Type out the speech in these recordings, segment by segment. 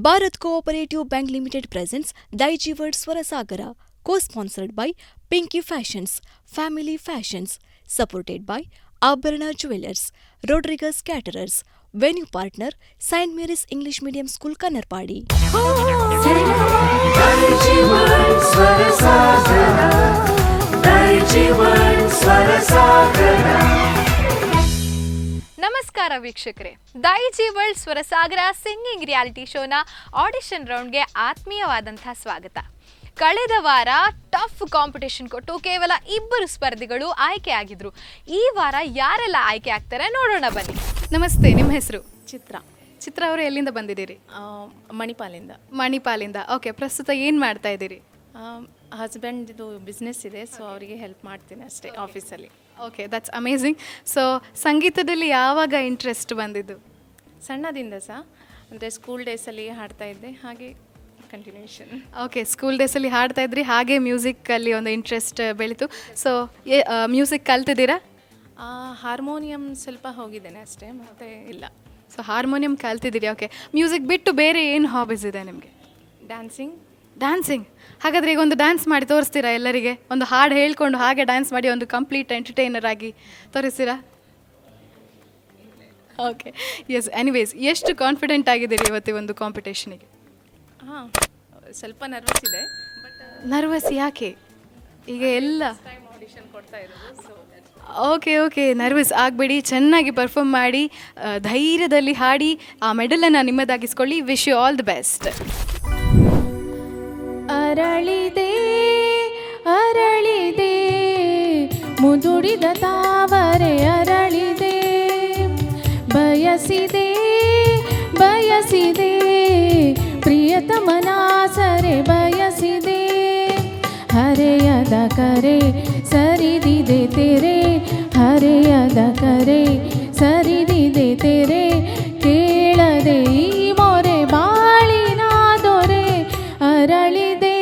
Bharat Cooperative Bank Limited presents Daiji World Swarasagara, co-sponsored by Pinky Fashions, Family Fashions, supported by Abharana Jewelers, Rodriguez Caterers, venue partner Saint Mary's English Medium School, Kannarpadi. Daiji World Swarasagara, Daiji World Swarasagara. ನಮಸ್ಕಾರ ವೀಕ್ಷಕರೇ, Daiji world Swarasagara singing reality ಶೋನ audition ರೌಂಡ್ಗೆ ಆತ್ಮೀಯವಾದಂಥ ಸ್ವಾಗತ. ಕಳೆದ ವಾರ tough competition ಕೊಟ್ಟು ಕೇವಲ 2 ಸ್ಪರ್ಧಿಗಳು ಆಯ್ಕೆಯಾಗಿದ್ರು. ಈ ವಾರ ಯಾರೆಲ್ಲ ಆಯ್ಕೆ ಆಗ್ತಾರೆ ನೋಡೋಣ ಬನ್ನಿ. ನಮಸ್ತೆ, ನಿಮ್ಮ ಹೆಸರು? ಚಿತ್ರ ಅವರು ಎಲ್ಲಿಂದ ಬಂದಿದ್ದೀರಿ? ಮಣಿಪಾಲಿಂದ. ಓಕೆ, ಪ್ರಸ್ತುತ ಏನು ಮಾಡ್ತಾ ಇದ್ದೀರಿ? ಹಸ್ಬೆಂಡ್ದು ಬಿಸ್ನೆಸ್ ಇದೆ, ಸೊ ಅವರಿಗೆ ಹೆಲ್ಪ್ ಮಾಡ್ತೀನಿ ಅಷ್ಟೇ ಆಫೀಸಲ್ಲಿ. Okay, that's amazing. ಸೊ ಸಂಗೀತದಲ್ಲಿ ಯಾವಾಗ ಇಂಟ್ರೆಸ್ಟ್ ಬಂದಿದ್ದು? ಸಣ್ಣದಿಂದ ಸಹ, ಅಂದರೆ ಸ್ಕೂಲ್ ಡೇಸಲ್ಲಿ ಹಾಡ್ತಾ ಇದ್ದೆ, ಹಾಗೆ ಕಂಟಿನ್ಯೂಷನ್. ಓಕೆ, ಸ್ಕೂಲ್ ಡೇಸಲ್ಲಿ ಹಾಡ್ತಾ ಇದ್ರಿ, ಹಾಗೆ ಮ್ಯೂಸಿಕ್ಕಲ್ಲಿ ಒಂದು ಇಂಟ್ರೆಸ್ಟ್ ಬೆಳೀತು. ಸೊ ಮ್ಯೂಸಿಕ್ ಕಲ್ತಿದ್ದೀರಾ? ಹಾರ್ಮೋನಿಯಂ ಸ್ವಲ್ಪ ಹೋಗಿದ್ದೇನೆ ಅಷ್ಟೇ, ಮತ್ತು ಇಲ್ಲ. ಸೊ ಹಾರ್ಮೋನಿಯಂ ಕಲ್ತಿದ್ದೀರಿ. ಓಕೆ, ಮ್ಯೂಸಿಕ್ ಬಿಟ್ಟು ಬೇರೆ ಏನು ಹಾಬೀಸ್ ಇದೆ ನಿಮಗೆ? ಡ್ಯಾನ್ಸಿಂಗ್. ಹಾಗಾದರೆ ಈಗ ಒಂದು ಡ್ಯಾನ್ಸ್ ಮಾಡಿ ತೋರಿಸ್ತೀರಾ ಎಲ್ಲರಿಗೆ? ಒಂದು ಹಾಡು ಹೇಳ್ಕೊಂಡು ಹಾಗೆ ಡ್ಯಾನ್ಸ್ ಮಾಡಿ ಒಂದು ಕಂಪ್ಲೀಟ್ ಎಂಟರ್ಟೈನರ್ ಆಗಿ ತೋರಿಸ್ತೀರಾ? Okay, yes. ಎನಿವೇಸ್, ಎಷ್ಟು ಕಾನ್ಫಿಡೆಂಟ್ ಆಗಿದ್ದೀರಿ ಇವತ್ತು ಒಂದು ಕಾಂಪಿಟೇಷನಿಗೆ? ಸ್ವಲ್ಪ ನರ್ವಸ್ ಇದೆ. ನರ್ವಸ್ ಯಾಕೆ? ಈಗ ಎಲ್ಲ ಆಡಿಷನ್ ಕೊಡ್ತಾ ಇರೋದು. ಓಕೆ, ನರ್ವಸ್ ಆಗಬೇಡಿ, ಚೆನ್ನಾಗಿ ಪರ್ಫಾರ್ಮ್ ಮಾಡಿ, ಧೈರ್ಯದಲ್ಲಿ ಹಾಡಿ ಆ ಮೆಡಲನ್ನು ನಿಮ್ಮದಾಗಿಸ್ಕೊಳ್ಳಿ. Wish you all the best. ಅರಳಿದೆ ಮುದುಡಿದ ತಾವರೆ ಅರಳಿದೆ, ಬಯಸಿದೆ ಪ್ರಿಯತಮನಾಸರೆ ಬಯಸಿದೆ, ಹರೆಯದ ಕರೆ ಸರಿದಿದೆ ತೆರೆ, ಹರೆಯದ ಕರೆ ಸರಿದಿದೆ ತೆರೆ, ಕೇಳದೆ ಈ ಮೊರೆ ಬಾಳಿನ ದೊರೆ, ಅರಳಿದೆ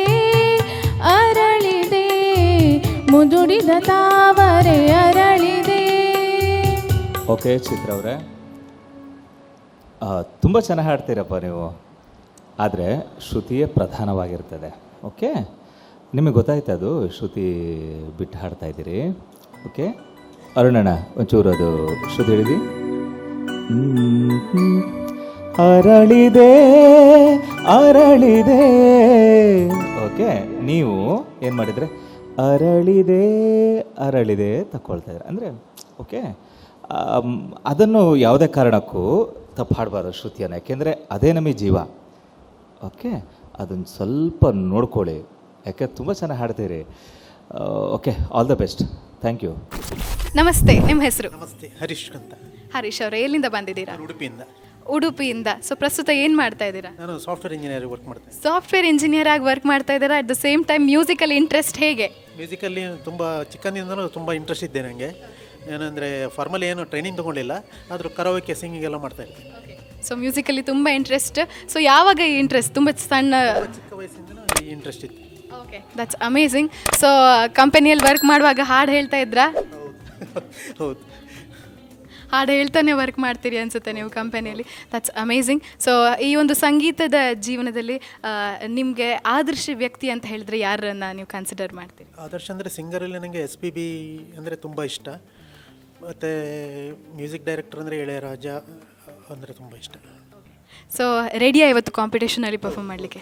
ಮುದುಡಿದ ತಾವರೆ ಅರಳಿದೆ. ಓಕೆ ಚಿತ್ರ ಅವರೇ, ತುಂಬ ಚೆನ್ನಾಗಿ ಹಾಡ್ತೀರಪ್ಪ ನೀವು, ಆದರೆ ಶ್ರುತಿಯೇ ಪ್ರಧಾನವಾಗಿರ್ತದೆ. ಓಕೆ, ನಿಮಗೆ ಗೊತ್ತಾಯ್ತು ಅದು ಶ್ರುತಿ ಬಿಟ್ಟು ಹಾಡ್ತಾ ಇದ್ದೀರಿ. ಓಕೆ, ಅರುಣಣ್ಣ ಒಂಚೂರು ಅದು ಶ್ರುತಿ ಹೇಳಿದಿ. ಅರಳಿದೆ. ಓಕೆ, ನೀವು ಏನು ಮಾಡಿದರೆ ಅರಳಿದೆ ತಗೊಳ್ತಾ ಇದ್ದಾರೆ ಅಂದರೆ. ಓಕೆ, ಅದನ್ನು ಯಾವುದೇ ಕಾರಣಕ್ಕೂ ತಪ್ಪು ಹಾಡಬಾರ್ದು ಶ್ರುತಿಯನ್ನು, ಯಾಕೆಂದರೆ ಅದೇ ನಮಗೆ ಜೀವ. ಓಕೆ, ಅದನ್ನು ಸ್ವಲ್ಪ ನೋಡ್ಕೊಳ್ಳಿ, ಯಾಕೆ ತುಂಬ ಚೆನ್ನಾಗಿ ಹಾಡ್ತೀರಿ. Okay, all the best. Thank you. ನಮಸ್ತೆ, ನಿಮ್ಮ ಹೆಸರು? ನಮಸ್ತೆ, ಹರೀಶ್ ಅಂತ. ಹರೀಶ್ ಅವರು ಎಲ್ಲಿಂದ ಬಂದಿದ್ದೀರಾ? ಉಡುಪಿಯಿಂದ. ಸೊ ಪ್ರಸ್ತುತ ಏನು ಮಾಡ್ತಾ ಇದ್ದೀರಾ? ನಾನು ಸಾಫ್ಟ್ವೇರ್ ಇಂಜಿನಿಯರ್ ವರ್ಕ್ ಮಾಡ್ತೇನೆ. ಸಾಫ್ಟ್ವೇರ್ ಇಂಜಿನಿಯರ್ ಆಗಿ ವರ್ಕ್ ಮಾಡ್ತಾ ಇದ್ದೀರಾ. At the same time musically interest ಹೇಗೆ? ಮ್ಯೂಸಿಕಲ್ಲಿ ತುಂಬ ಚಿಕ್ಕಂದಿಂದನೂ ತುಂಬ ಇಂಟ್ರೆಸ್ಟ್ ಇದೆ ನನಗೆ. ಏನಂದರೆ ಫಾರ್ಮಲಿ ಏನು ಟ್ರೈನಿಂಗ್ ತೊಗೊಂಡಿಲ್ಲ, ಆದರೂ ಕರಾವಕೆ ಸಿಂಗಿಂಗ್ ಎಲ್ಲ ಮಾಡ್ತಾ ಇರ್ತೀನಿ. ಸೊ ಮ್ಯೂಸಿಕಲ್ಲಿ ತುಂಬ ಇಂಟ್ರೆಸ್ಟ್. ಸೊ ಯಾವಾಗ ಈ ಇಂಟ್ರೆಸ್ಟ್? ತುಂಬ ಚಿಕ್ಕ ವಯಸ್ಸಿಂದನೂ ಈ ಇಂಟ್ರೆಸ್ಟ್ ಇತ್ತು. Okay, that's amazing. ಸೊ ಕಂಪನಿಯಲ್ಲಿ ವರ್ಕ್ ಮಾಡುವಾಗ ಹಾಡು ಹೇಳ್ತಾ ಇದ್ರಾ? ಹೌದು, ಹಾಡು ಹೇಳ್ತಾನೆ ವರ್ಕ್ ಮಾಡ್ತೀರಿ ಅನಿಸುತ್ತೆ ನೀವು ಕಂಪನಿಯಲ್ಲಿ. That's amazing. ಸೊ ಈ ಒಂದು ಸಂಗೀತದ ಜೀವನದಲ್ಲಿ ನಿಮಗೆ ಆದರ್ಶ ವ್ಯಕ್ತಿ ಅಂತ ಹೇಳಿದ್ರೆ ಯಾರನ್ನು ನೀವು ಕನ್ಸಿಡರ್ ಮಾಡ್ತೀರಿ? ಆದರ್ಶ ಅಂದರೆ ಸಿಂಗರಲ್ಲಿ ನನಗೆ SPB ಅಂದರೆ ತುಂಬ ಇಷ್ಟ, ಮತ್ತು ಮ್ಯೂಸಿಕ್ ಡೈರೆಕ್ಟರ್ ಅಂದರೆ ಇಳೆಯರಾಜ ಅಂದರೆ ತುಂಬ ಇಷ್ಟ. ಸೊ ರೆಡಿಯಾ ಇವತ್ತು ಕಾಂಪಿಟೇಷನಲ್ಲಿ ಪರ್ಫಾರ್ಮ್ ಮಾಡಲಿಕ್ಕೆ?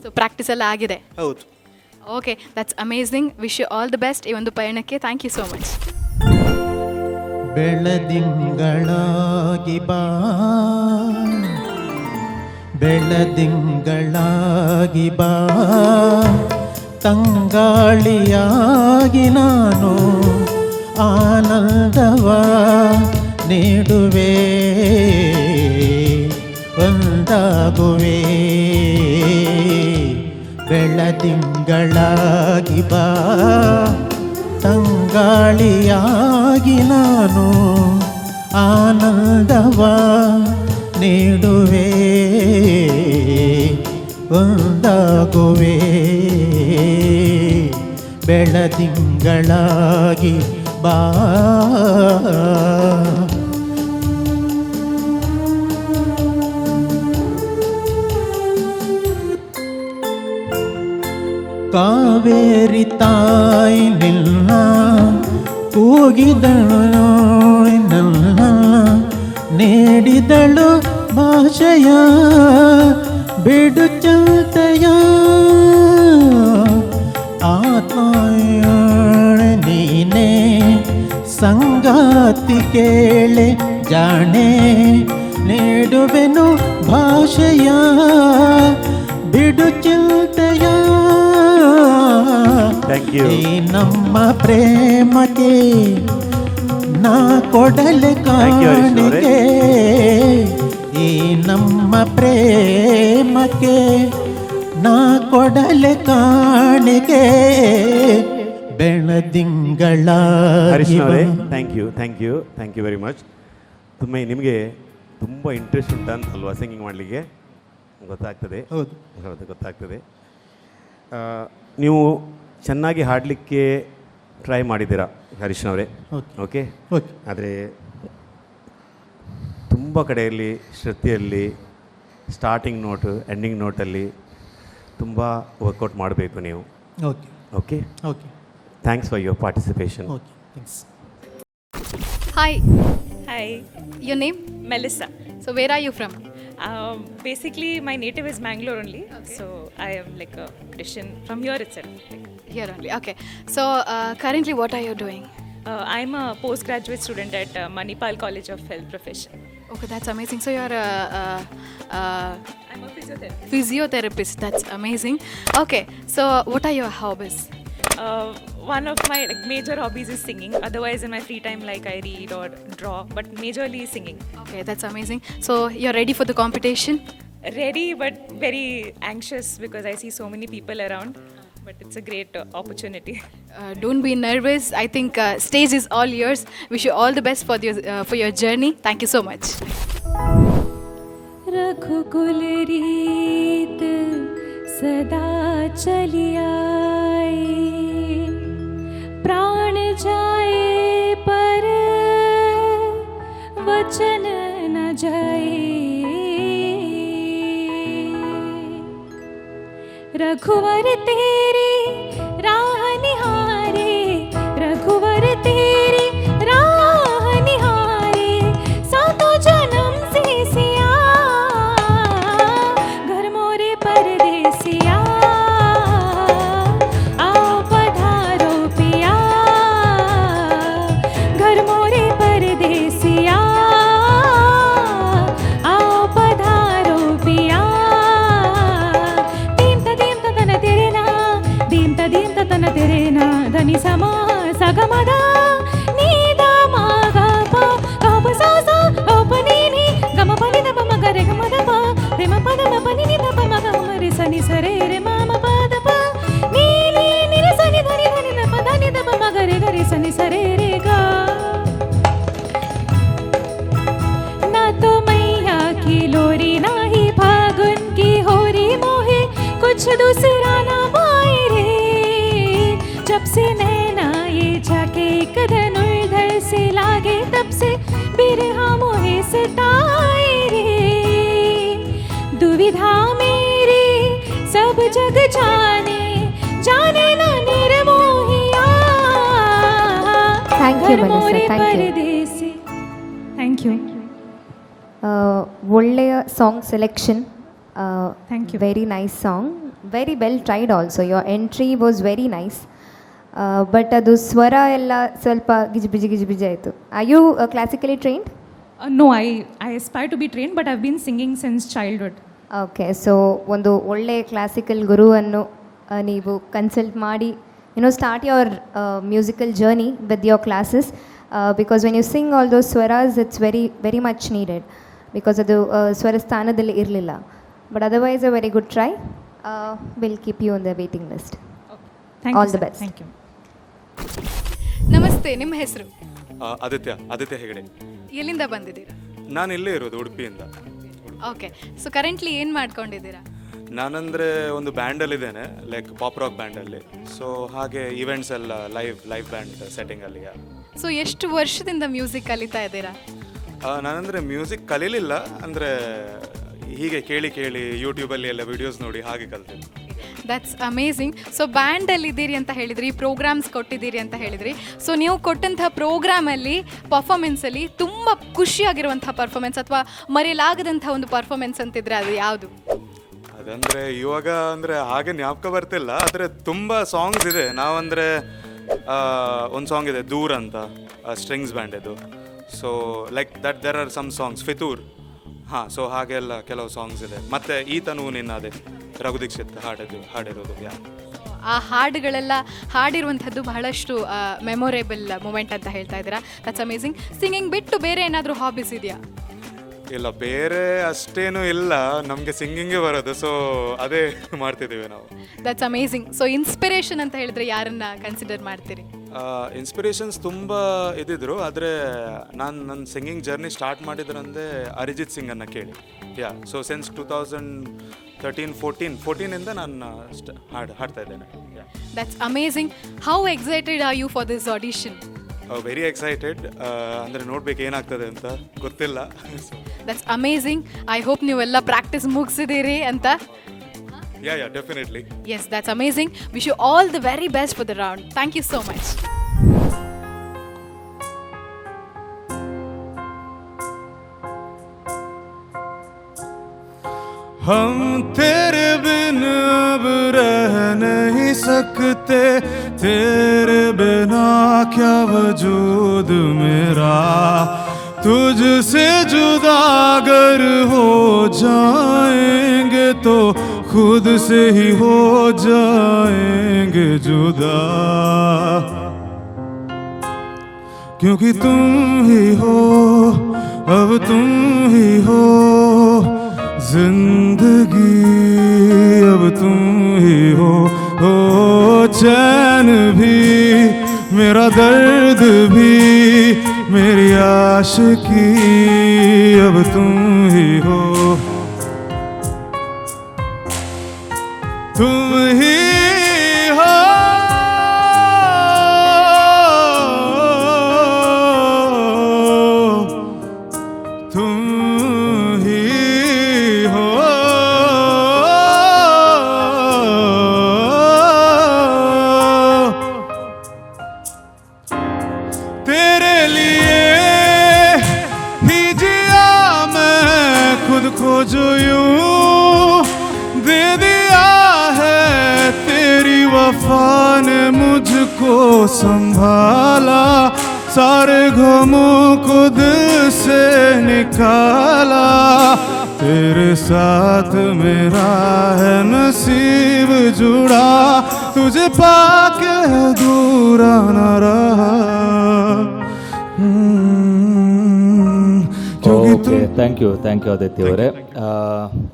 ಸೊ ಪ್ರಾಕ್ಟೀಸ್ ಎಲ್ಲ ಆಗಿದೆ? ಹೌದು. Okay, that's amazing. Wish you all the best ಈ ಒಂದು ಪಯಣಕ್ಕೆ. Thank you so much. ಬೆಳದಿಂಗಳಾಗಿ ಬಾ, ಬೆಳದಿಂಗಳಾಗಿ ಬಾ, ತಂಗಾಳಿಯಾಗಿ ನಾನು ಆನಂದವ ನೀಡುವೆ, ಒಂದಾಗುವೆ. ಬೆಳದಿಂಗಳಾಗಿ ಬಾ, ತಂಗಾಳಿಯಾಗಿ ನಾನು ಆನಂದವ ನೀಡುವೆ, ಒಂದಾಗುವೆ. ಬೆಳದಿಂಗಳಾಗಿ ಬಾ. ಕಾವೇರಿ ತಾಯಿ ನಿನ್ನ ಕೂಗಿದಳು ನನ್ನ ನೀಡಿದಳು ಭಾಷೆಯ ಬಿಡು ಚಿಂತೆಯ ಆತ್ಮಾಯಣ ನೀನೇ ಸಂಗಾತಿ ಕೇಳೆ ಜಾಣೆ ನೀಡುವೆನು ಭಾಷೆಯ ಬಿಡು ಚಿಂತೆಯ ಈ ನಮ್ಮ ಪ್ರೇಮಕ್ಕೆ ನಾ ಕೊಡಲೆ ಕಾಣಿಕೆ ಈ ನಮ್ಮ ಪ್ರೇಮಕ್ಕೆ ನಾ ಕೊಡಲೆ ಕಾಣಿಕೆ ಬೆಳದಿಂಗಳ ಹರೀಶ್ ಅವರೇ ಥ್ಯಾಂಕ್ ಯು ವೆರಿ ಮಚ್. ನಿಮಗೆ ತುಂಬ ಇಂಟ್ರೆಸ್ಟ್ ಉಂಟಲ್ವಾ ಸಿಂಗಿಂಗ್ ಮಾಡಲಿಕ್ಕೆ? ಗೊತ್ತಾಗ್ತದೆ. ಹೌದು ಗೊತ್ತಾಗ್ತದೆ. ನೀವು ಚೆನ್ನಾಗಿ ಹಾಡಲಿಕ್ಕೆ ಟ್ರೈ ಮಾಡಿದ್ದೀರಾ ಹರೀಶ್ನವರೇ, ಓಕೆ. ಆದರೆ ತುಂಬ ಕಡೆಯಲ್ಲಿ ಶ್ರುತಿಯಲ್ಲಿ ಸ್ಟಾರ್ಟಿಂಗ್ ನೋಟು ಎಂಡಿಂಗ್ ನೋಟಲ್ಲಿ ತುಂಬ ವರ್ಕೌಟ್ ಮಾಡಬೇಕು ನೀವು. Okay. Thanks for your participation. Hi. Hi. Your name? Melissa. So where are you from? Basically, my native is Bangalore only. Okay. So I am like a Christian from here itself. Here only. Okay. So currently what are you doing? I'm a postgraduate student at Manipal College of Health Profession. Okay, that's amazing. So you're I'm a physiotherapist. Physiotherapist. That's amazing. Okay. So what are your hobbies? One of my major hobbies is singing. Otherwise, in my free time, I read or draw, but majorly singing. Okay, that's amazing. So you're ready for the competition? Ready, but very anxious because I see so many people around. But it's a great opportunity. Don't be nervous. I think stage is all yours. Wish you all the best for your journey. Thank you so much. रघुकुल रीत सदा चली आए, प्राण जाए पर वचन न जाए। रघुवर तेरी राह निहारे, रघुवर तेरी राह निहारे, सातों जन्म से सिया घर मोरे परदेसिया, आओ पधारो पिया घर मोरे परदेसिया, आओ पधारो पिया। तन तेरे ना धनी समा सगमदा नीदा मागा पा गप सा सा गप नी नी गम पनी दप मगरे गम दप प्रेम पद म पनी नी दप मग मरे सनी सरे रे माम पद प नी नी नी रे सनी धनी धनी दप धनी दप मगरे गरे सनी सरे रे गा। ना तो मैया की लोरी ना ही फागुन की होरी मोहे कुछ दूसरा ना पाए रे, जब से नैना ये जाके कदनुर्धर से लागे तब से बिरहा मोहे सताए रे। दुविधा मेरी सब जग जाने जाने ना निर्मोहिया। Thank you, Melissa. Thank you. ಒಳ್ಳೆಯ song selection. Thank you. Very nice song. Very well tried also. Your entry was very nice. But ಅದು ಸ್ವರ ಎಲ್ಲ ಸ್ವಲ್ಪ ಗಿಜಿ ಆಯಿತು. Are you classically trained? No, I aspire to be trained, but I've been singing since childhood. Okay, so ಒಂದು ಒಳ್ಳೆ classical ಗುರುವನ್ನು ನೀವು ಕನ್ಸಲ್ಟ್ ಮಾಡಿ start your musical journey with your classes, because when you sing all those ಸ್ವರಾಸ್ it's very much needed, because ಅದು ಸ್ವರ ಸ್ಥಾನದಲ್ಲಿ ಇರಲಿಲ್ಲ. But otherwise a very good try. Will keep you on the waiting list. All the best. Thank you. ನಮಸ್ತೆ, ನಿಮ್ಮ ಹೆಸರು? ಆದಿತ್ಯ ಹೆಗಡೆ. ಎಲ್ಲಿಂದ ಬಂದಿದ್ದೀರಾ? ನಾನು ಇಲ್ಲೇ ಇರೋದು, ಉಡುಪಿಯಿಂದ. ಓಕೆ, ಸೊ ಕರೆಂಟ್ಲಿ ಏನು ಮಾಡ್ಕೊಂಡಿದ್ದೀರಾ? ನಾನಂದರೆ ಒಂದು ಬ್ಯಾಂಡಲ್ಲಿದ್ದೇನೆ, ಲೈಕ್ ಪಾಪ್ ರಾಕ್ ಬ್ಯಾಂಡಲ್ಲಿ. ಸೊ ಹಾಗೆ ಈವೆಂಟ್ಸ್ ಎಲ್ಲ ಲೈವ್ ಬ್ಯಾಂಡ್ ಸೆಟ್ಟಿಂಗಲ್ಲಿ. ಸೊ ಎಷ್ಟು ವರ್ಷದಿಂದ ಮ್ಯೂಸಿಕ್ ಕಲಿತಾ ಇದ್ದೀರಾ? ನಾನಂದರೆ ಮ್ಯೂಸಿಕ್ ಕಲೀಲಿಲ್ಲ, ಅಂದರೆ ಹೀಗೆ ಕೇಳಿ ಯೂಟ್ಯೂಬಲ್ಲಿ ಎಲ್ಲ ವಿಡಿಯೋಸ್ ನೋಡಿ ಹಾಗೆ ಕಲಿತೆ. That's amazing. ಸೊ ಬ್ಯಾಂಡಲ್ಲಿ ಇದ್ದೀರಿ ಅಂತ ಹೇಳಿದ್ರಿ, ಪ್ರೋಗ್ರಾಮ್ಸ್ ಕೊಟ್ಟಿದ್ದೀರಿ ಅಂತ ಹೇಳಿದ್ರಿ. ಸೊ ನೀವು ಕೊಟ್ಟಂಥ ಪ್ರೋಗ್ರಾಮಲ್ಲಿ ಪರ್ಫಾರ್ಮೆನ್ಸಲ್ಲಿ ತುಂಬ ಖುಷಿಯಾಗಿರುವಂಥ ಪರ್ಫಾರ್ಮೆನ್ಸ್ ಅಥವಾ ಮರೆಯಲಾಗದಂಥ ಒಂದು ಪರ್ಫಾರ್ಮೆನ್ಸ್ ಅಂತಿದ್ರೆ ಅದು ಯಾವುದು? ಅದಂದರೆ ಇವಾಗ ಅಂದರೆ ಹಾಗೆ ಜ್ಞಾಪಕ ಬರ್ತಿಲ್ಲ, ಆದರೆ ತುಂಬ ಸಾಂಗ್ಸ್ ಇದೆ. ನಾವಂದರೆ ಒಂದು ಸಾಂಗ್ ಇದೆ ದೂರ್ ಅಂತ, ಸ್ಟ್ರಿಂಗ್ಸ್ ಬ್ಯಾಂಡ್ ಇದು. So like that there are some songs, Fitoor, ಹಾಂ. ಸೊ ಹಾಗೆಲ್ಲ ಕೆಲವು ಸಾಂಗ್ಸ್ ಇದೆ. ಮತ್ತು ಈತನೂ ನಿನ್ನದೇ ರಘು ದೀಕ್ಷಿತ್ ಹಾಡಿರೋದು. ಆ ಹಾಡುಗಳೆಲ್ಲ ಹಾಡಿರುವಂಥದ್ದು ಬಹಳಷ್ಟು ಮೆಮೊರೇಬಲ್ ಮೂಮೆಂಟ್ ಅಂತ ಹೇಳ್ತಾ ಇದ್ದೀರಾ. That's amazing. ಸಿಂಗಿಂಗ್ ಬಿಟ್ಟು ಬೇರೆ ಏನಾದರೂ ಹಾಬೀಸ್ ಇದೆಯಾ? ಇಲ್ಲ, ಬೇರೆ ಅಷ್ಟೇನೂ ಇಲ್ಲ, ನಮಗೆ ಸಿಂಗಿಂಗೇ ಬರೋದು. ಸೊ ಅದೇ ಮಾಡ್ತಿದ್ದೀವಿ ನಾವು. That's amazing. ಸೊ ಇನ್ಸ್ಪಿರೇಷನ್ ಅಂತ ಹೇಳಿದ್ರೆ ಯಾರನ್ನ ಕನ್ಸಿಡರ್ ಮಾಡ್ತೀರಿ? ಇನ್ಸ್ಪಿರೇಷನ್ಸ್ ತುಂಬ ಇದ್ದಿದ್ರು, ಆದರೆ ನನ್ನ ಸಿಂಗಿಂಗ್ ಜರ್ನಿ ಸ್ಟಾರ್ಟ್ ಮಾಡಿದ್ರಂದರೆ ಅರಿಜಿತ್ ಸಿಂಗನ್ನು ಕೇಳಿ. ಸೊ ಸಿನ್ಸ್ 2013-14 ನಾನು ಹಾಡ್ತಾ ಇದ್ದೇನೆ. That's amazing. How excited are you for this audition? Very excited. ಅಂದರೆ ನೋಡ್ಬೇಕು ಏನಾಗ್ತದೆ ಅಂತ ಗೊತ್ತಿಲ್ಲ. That's amazing. ಐ ಹೋಪ್ ನೀವೆಲ್ಲ ಪ್ರಾಕ್ಟೀಸ್ ಮುಗಿಸಿದ್ದೀರಿ ಅಂತ. Yeah, definitely. Yes, that's amazing. Wish you all the very best for the round. Thank you so much. हम तेरे बिन अब रह नहीं सकते, तेरे बिना क्या वजूद मेरा, तुझसे जुदा अगर हो जाएंगे तो खुद से ही हो जाएंगे जुदा, क्योंकि तुम ही हो, अब तुम ही हो जिंदगी, अब तुम ही हो चैन भी, मेरा दर्द भी, मेरी आशिकी, अब तुम ही हो, तुम ही हो, तुम ही हो, तेरे लिए ही जिया मैं खुद को जो यूं दे दिया है, तेरी वफा ने मुझको संभाला, सारे गमों को दिल से निकाला, तेरे साथ मेरा है नसीब जुड़ा, तुझे पाके अधूरा न रहा. ಓಕೆ, ಥ್ಯಾಂಕ್ ಯು ಆದಿತ್ಯ ಅವರೇ.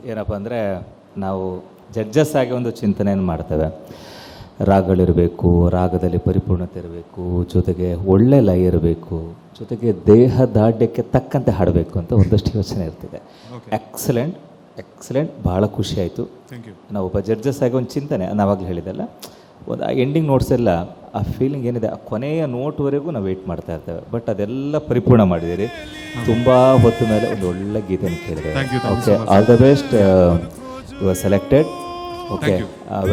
ಏನಪ್ಪ ಅಂದರೆ ನಾವು ಜಡ್ಜಸ್ ಆಗಿ ಒಂದು ಚಿಂತನೆಯನ್ನು ಮಾಡ್ತೇವೆ. ರಾಗಗಳಿರಬೇಕು, ರಾಗದಲ್ಲಿ ಪರಿಪೂರ್ಣತೆ ಇರಬೇಕು, ಜೊತೆಗೆ ಒಳ್ಳೆ ಲಯ ಇರಬೇಕು, ಜೊತೆಗೆ ದೇಹ ದಾಢ್ಯಕ್ಕೆ ತಕ್ಕಂತೆ ಹಾಡಬೇಕು ಅಂತ ಒಂದಷ್ಟು ಯೋಚನೆ ಇರ್ತಿದೆ. ಎಕ್ಸಲೆಂಟ್, ಭಾಳ ಖುಷಿ ಆಯಿತು. ನಾವು ಒಬ್ಬ ಜಡ್ಜಸ್ ಆಗಿ ಒಂದು ಚಿಂತನೆ, ನಾವಾಗಲೇ ಹೇಳಿದೆಲ್ಲ, ಒಂದು ಎಂಡಿಂಗ್ ನೋಟ್ಸ್ ಎಲ್ಲ ಆ ಫೀಲಿಂಗ್ ಏನಿದೆ, ಆ ಕೊನೆಯ ನೋಟ್ವರೆಗೂ ನಾವು ವೆಯ್ಟ್ ಮಾಡ್ತಾ ಇರ್ತೇವೆ. ಬಟ್ ಅದೆಲ್ಲ ಪರಿಪೂರ್ಣ ಮಾಡಿದ್ದೀರಿ. ತುಂಬ ಹೊತ್ತು ಮೇಲೆ ಒಂದು ಒಳ್ಳೆ ಗೀತೆಯನ್ನು ಕೇಳಿದೆ. Okay, all the best. You are selected. Okay,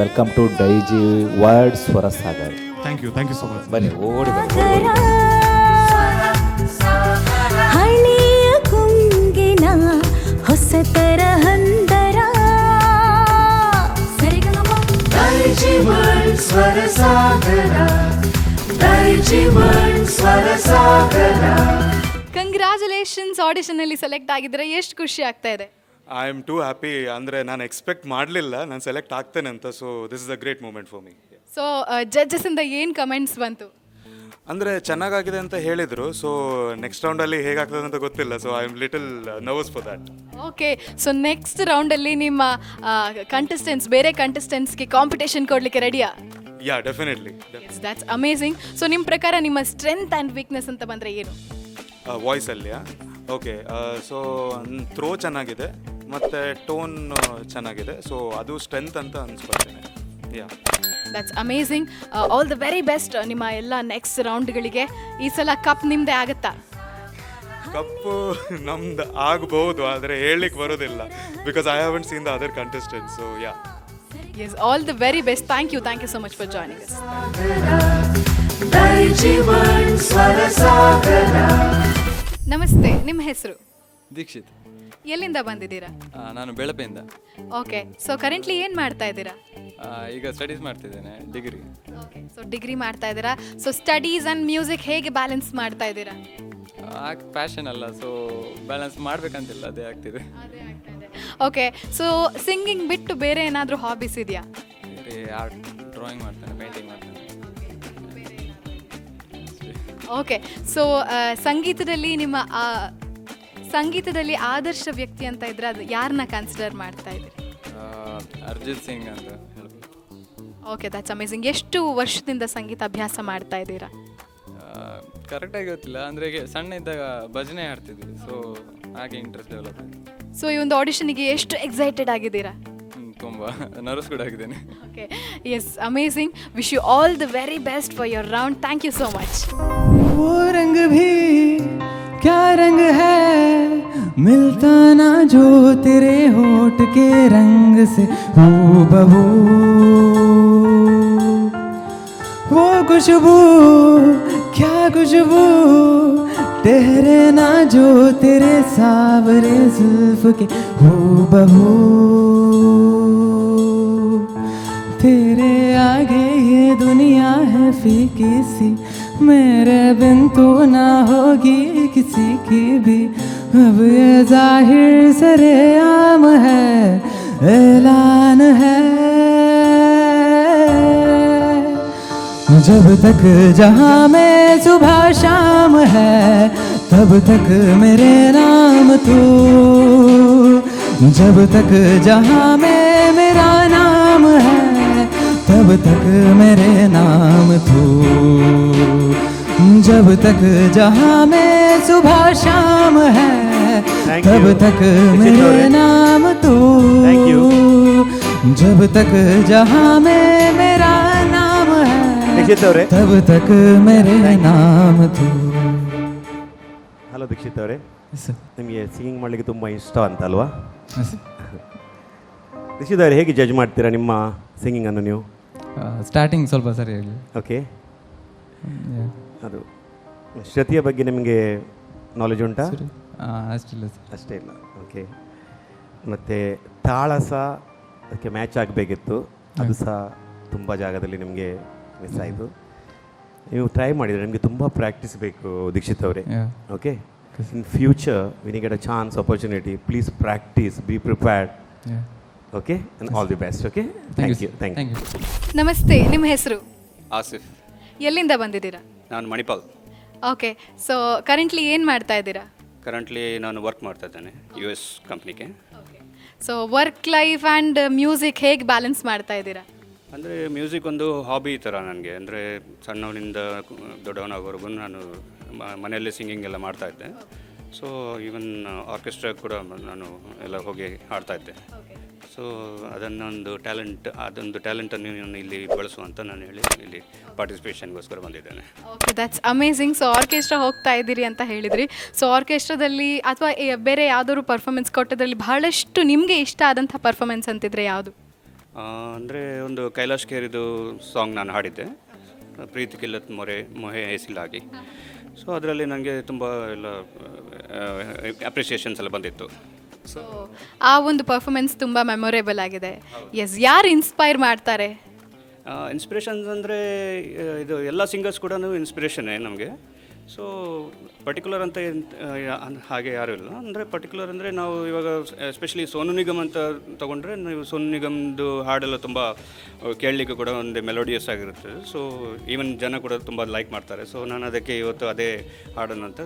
welcome to Daiji world Swarasagar. Thank you so much. ಬನ್ನಿ, ಓಡಿ ಬನ್ನಿ. ಹಳೆಯ ಕುಂಗಿನ ಹೊಸ ತರಹಂದರ Daiji world Swarasagara, Daiji world Swarasagara. Congratulations. ಆಡಿಷನಲ್ಲಿ ಸೆಲೆಕ್ಟ್ ಆಗಿದ್ರೆ ಎಷ್ಟು ಖುಷಿ ಆಗ್ತಾ ಇದೆ? I am too happy. ಅಂದರೆ ನಾನು ಎಕ್ಸ್ಪೆಕ್ಟ್ ಮಾಡಲಿಲ್ಲ ನಾನು ಸೆಲೆಕ್ಟ್ ಆಗ್ತೇನೆ ಅಂತ. So this is a great moment for me. So ಜಡ್ಜಸ್ಸಿಂದ ಏನು ಕಮೆಂಟ್ಸ್ ಬಂತು? ಅಂದರೆ ಚೆನ್ನಾಗಾಗಿದೆ ಅಂತ ಹೇಳಿದರು. ಸೊ ನೆಕ್ಸ್ಟ್ ರೌಂಡಲ್ಲಿ ಹೇಗಾಗ್ತದೆ ಅಂತ ಗೊತ್ತಿಲ್ಲ. So I am little nervous for that. Okay, so next ರೌಂಡಲ್ಲಿ ನಿಮ್ಮ ಬೇರೆ ಕಂಟೆಸ್ಟೆಂಟ್ಸ್ಗೆ ಕಾಂಪಿಟೇಷನ್ ಕೊಡಲಿಕ್ಕೆ ರೆಡಿಯಾ? Yeah, definitely. That's amazing. So ನಿಮ್ಮ ಪ್ರಕಾರ ನಿಮ್ಮ ಸ್ಟ್ರೆಂತ್ ಆ್ಯಂಡ್ ವೀಕ್ನೆಸ್ ಅಂತ ಬಂದರೆ ಏನು? ವಾಯ್ಸಲ್ಲಿಯಾ? ಓಕೆ, ಸೊ ಥ್ರೋ ಚೆನ್ನಾಗಿದೆ ಮತ್ತು ಟೋನ್ ಚೆನ್ನಾಗಿದೆ. ಸೊ ಅದು ಸ್ಟ್ರೆಂತ್ ಅಂತ ಅನ್ಸ್ಕೊಳ್ತೇನೆ. Yeah, that's amazing. All the very best ನಿಮ್ಮ ಎಲ್ಲ ನೆಕ್ಸ್ಟ್ ರೌಂಡ್ಗಳಿಗೆ. ಈ ಸಲ ಕಪ್ ನಿಮ್ಮದೇ ಆಗುತ್ತಾ? ಕಪ್ಪು ನಮ್ದು ಆಗ್ಬೋದು, ಆದರೆ ಹೇಳಲಿಕ್ಕೆ ಬರೋದಿಲ್ಲ. Because I haven't seen the other contestants. So yeah. Yes all the very best. Thank you so much for joining us. Daijiworld Swarasagara. ನಮಸ್ತೆ, ನಿಮ್ಮ ಹೆಸರು? ದೀಕ್ಷಿತ್. ಎಲ್ಲಿಂದ ಬಂದಿದ್ದೀರಾ? ನಾನು ಬೆಳಪೆಯಿಂದ. ಓಕೆ, ಸೊ ಕರೆಂಟ್ಲಿ ಏನು ಮಾಡ್ತಾ ಇದ್ದೀರಾ? ಈಗ ಸ್ಟಡೀಸ್ ಮಾಡ್ತಿದ್ದೇನೆ, ಡಿಗ್ರಿ. ಓಕೆ, ಸೊ ಡಿಗ್ರಿ ಮಾಡ್ತಾ ಇದ್ದೀರಾ. ಸೊ ಸ್ಟಡೀಸ್ ಆ್ಯಂಡ್ ಮ್ಯೂಸಿಕ್ ಹೇಗೆ ಬ್ಯಾಲೆನ್ಸ್ ಮಾಡ್ತಾ ಇದ್ದೀರಾ? ಪ್ಯಾಷನ್ ಅಲ್ಲ, ಸೊ ಬ್ಯಾಲೆನ್ಸ್ ಮಾಡಬೇಕಂತಿಲ್ಲ, ಅದೇ ಆಗ್ತಿದೆ. ಓಕೆ, ಸೊ ಸಿಂಗಿಂಗ್ ಬಿಟ್ಟು ಬೇರೆ ಏನಾದರೂ ಹಾಬೀಸ್ ಇದೆಯಾ? ಬೇರೆ ಆರ್ಟ್, ಡ್ರಾಯಿಂಗ್ ಮಾಡ್ತೇನೆ, ಪೇಂಟಿಂಗ್ ಮಾಡ್ತೇನೆ. ಓಕೆ, ಸೊ ಸಂಗೀತದಲ್ಲಿ ಆದರ್ಶ ವ್ಯಕ್ತಿ ಅಂತ ಇದ್ರೆ ಅದು ಯಾರನ್ನ ಕನ್ಸಿಡರ್ ಮಾಡ್ತಾ ಇದ್ದೀರಿ? ಅರ್ಜಿತ್ ಸಿಂಗ್ ಅಂತ ಹೇಳ್ಬೋದು. Okay, that's amazing. ಎಷ್ಟು ವರ್ಷದಿಂದ ಸಂಗೀತ ಅಭ್ಯಾಸ ಮಾಡ್ತಾ ಇದ್ದೀರಾ? ಕರೆಕ್ಟಾಗಿ ಗೊತ್ತಿಲ್ಲ, ಅಂದರೆ ಸಣ್ಣ ಇದ್ದಾಗ ಭಜನೆ ಆಡ್ತಿದ್ವಿ, ಸೊ ಹಾಗೆ ಇಂಟ್ರೆಸ್ಟ್ ಡೆವಲಪ್ ಆಯಿತು. ಸೊ ಈ ಒಂದು ಆಡಿಷನಿಗೆ ಎಷ್ಟು ಎಕ್ಸೈಟೆಡ್ ಆಗಿದ್ದೀರಾ? ತುಂಬ ನರ್ವಸ್ ಕೂಡ ಆಗಿದ್ದೇನೆ. Okay, yes, amazing. Wish you all the very best for your round. Thank you so much. वो रंग भी क्या रंग है, मिलता ना जो तेरे होठ के रंग से हूबहू, वो खुशबू क्या खुशबू, ठहरे ना जो तेरे सावरे जुल्फ के हूबहू, तेरे आगे ये दुनिया है फीकी सी, मेरे बिन तो ना होगी किसी की भी, अब ये जाहिर सरेआम है, ऐलान है, जब तक जहाँ में सुबह शाम है, तब तक मेरे नाम तू, जब तक जहाँ में मेरा नाम है, तब तक मेरे नाम तू, जब तक जहाँ में सुबह शाम है, तब तक मेरे नाम तू, जब तक जहाँ में मेरा नाम है, तब तक मेरे नाम तू. ಹಲೋ ದೀಕ್ಷಿತ್ ಅವರೇ, ನಿಮಗೆ ಸಿಂಗಿಂಗ್ ಮಾಡಲಿಕ್ಕೆ ತುಂಬ ಇಷ್ಟ ಅಂತ ಅಲ್ವಾ? ದೀಕ್ಷಿತ್ ಅವರೇ, ಹೇಗೆ ಜಡ್ಜ್ ಮಾಡ್ತೀರಾ ನಿಮ್ಮ ಸಿಂಗಿಂಗನ್ನು ನೀವು? ಸ್ಟಾರ್ಟಿಂಗ್ ಸ್ವಲ್ಪ ಸರಿಯಾಗಿ. ಓಕೆ, ಅದು ಶ್ರುತಿಯ ಬಗ್ಗೆ ನಿಮಗೆ ನಾಲೆಜ್ ಉಂಟಾ? ಅಷ್ಟಿಲ್ಲ ಸರ್. ಅಷ್ಟೇ ಇಲ್ಲ. ಓಕೆ, ಮತ್ತು ತಾಳ ಸಹ ಅದಕ್ಕೆ ಮ್ಯಾಚ್ ಆಗಬೇಕಿತ್ತು, ಅದು ಸಹ ತುಂಬ ಜಾಗದಲ್ಲಿ ನಿಮಗೆ ಮಿಸ್ ಆಯಿತು. ನೀವು ಟ್ರೈ ಮಾಡಿದರೆ ನಿಮಗೆ ತುಂಬ ಪ್ರಾಕ್ಟೀಸ್ ಬೇಕು ದೀಕ್ಷಿತ್ ಅವರೇ. Okay, in future when you get a chance opportunity, please practice, be prepared. Okay, and all the best. Okay, thank you. Thank you. ನಮಸ್ತೆ, ನಿಮ್ಮ ಹೆಸರು? ಆಸಿಫ್. ಎಲ್ಲಿಂದ ಬಂದಿದ್ದೀರಾ? ನಾನು ಮಣಿಪಾಲ್. ಓಕೆ, ಸೊ ಕರೆಂಟ್ಲಿ ಏನು ಮಾಡ್ತಾ ಇದ್ದೀರಾ? ಕರೆಂಟ್ಲಿ ನಾನು ವರ್ಕ್ ಮಾಡ್ತಾ ಇದ್ದೇನೆ US ಕಂಪ್ನಿಗೆ. So work life and music ಹೇಗೆ ಬ್ಯಾಲೆನ್ಸ್ ಮಾಡ್ತಾ ಇದ್ದೀರಾ? ಅಂದರೆ ಮ್ಯೂಸಿಕ್ ಒಂದು ಹಾಬಿ ಥರ ನನಗೆ. ಅಂದರೆ ಸಣ್ಣವನಿಂದ ದೊಡ್ಡವನಾಗೋವರೆಗೂ ನಾನು ಮನೆಯಲ್ಲೇ ಸಿಂಗಿಂಗ್ ಎಲ್ಲ ಮಾಡ್ತಾಯಿದ್ದೆ. ಸೊ ಈವನ್ ಆರ್ಕೆಸ್ಟ್ರಾ ಕೂಡ ನಾನು ಎಲ್ಲ ಹೋಗಿ ಹಾಡ್ತಾಯಿದ್ದೆ. ಸೊ ಅದೊಂದು ಟ್ಯಾಲೆಂಟನ್ನು ನಾನು ಇಲ್ಲಿ ಬಳಸುವಂತ ನಾನು ಹೇಳಿ ಇಲ್ಲಿ ಪಾರ್ಟಿಸಿಪೇಷನ್ಗೋಸ್ಕರ ಬಂದಿದ್ದೇನೆ. Okay, that's amazing. So orchestra ಹೋಗ್ತಾ ಇದ್ದೀರಿ ಅಂತ ಹೇಳಿದ್ರಿ. ಸೊ ಆರ್ಕೆಸ್ಟ್ರಾದಲ್ಲಿ ಅಥವಾ ಬೇರೆ ಯಾವುದಾದ್ರು ಪರ್ಫಾರ್ಮೆನ್ಸ್ ಕೊಟ್ಟದ್ರಲ್ಲಿ ಬಹಳಷ್ಟು ನಿಮಗೆ ಇಷ್ಟ ಆದಂಥ ಪರ್ಫಾರ್ಮೆನ್ಸ್ ಅಂತಿದ್ರೆ ಯಾವುದು? ಅಂದರೆ ಒಂದು ಕೈಲಾಶ್ ಖೇರಿದು ಸಾಂಗ್ ನಾನು ಹಾಡಿದ್ದೆ, ಪ್ರೀತಿ ಕಿಲ್ಲತ್ ಮೊಹೆ ಹೇಸಿಲಾಗಿ. ಸೊ ಅದರಲ್ಲಿ ನನಗೆ ತುಂಬ ಎಲ್ಲ ಅಪ್ರಿಷಿಯೇಷನ್ಸ್ ಎಲ್ಲ ಬಂದಿತ್ತು. ಸೊ ಆ ಒಂದು ಪರ್ಫಾರ್ಮೆನ್ಸ್ ತುಂಬ ಮೆಮೊರೇಬಲ್ ಆಗಿದೆ. ಎಸ್, ಯಾರು ಇನ್ಸ್ಪೈರ್ ಮಾಡ್ತಾರೆ? ಇನ್ಸ್ಪಿರೇಷನ್ಸ್ ಅಂದರೆ ಇದು ಎಲ್ಲ ಸಿಂಗರ್ಸ್ ಕೂಡ ಇನ್ಸ್ಪಿರೇಷನ್ನೇ ನಮಗೆ. ಸೊ ಪರ್ಟಿಕ್ಯುಲರ್ ಅಂತ ಹಾಗೆ ಯಾರೂ ಇಲ್ಲ. ಅಂದರೆ ಪರ್ಟಿಕ್ಯುಲರ್ ಅಂದರೆ ನಾವು ಇವಾಗ ಎಸ್ಪೆಷಲಿ ಸೋನು ನಿಗಮ್ ಅಂತ ತೊಗೊಂಡ್ರೆ, ನೀವು ಸೋನು ನಿಗಮ್ದು ಹಾಡೆಲ್ಲ ತುಂಬ ಕೇಳಲಿಕ್ಕೆ ಕೂಡ ಒಂದು ಮೆಲೋಡಿಯಸ್ ಆಗಿರುತ್ತೆ. ಸೊ ಈವನ್ ಜನ ಕೂಡ ತುಂಬ ಲೈಕ್ ಮಾಡ್ತಾರೆ. ಸೊ ನಾನು ಅದಕ್ಕೆ ಇವತ್ತು ಅದೇ ಹಾಡನ್ನು ಅಂತ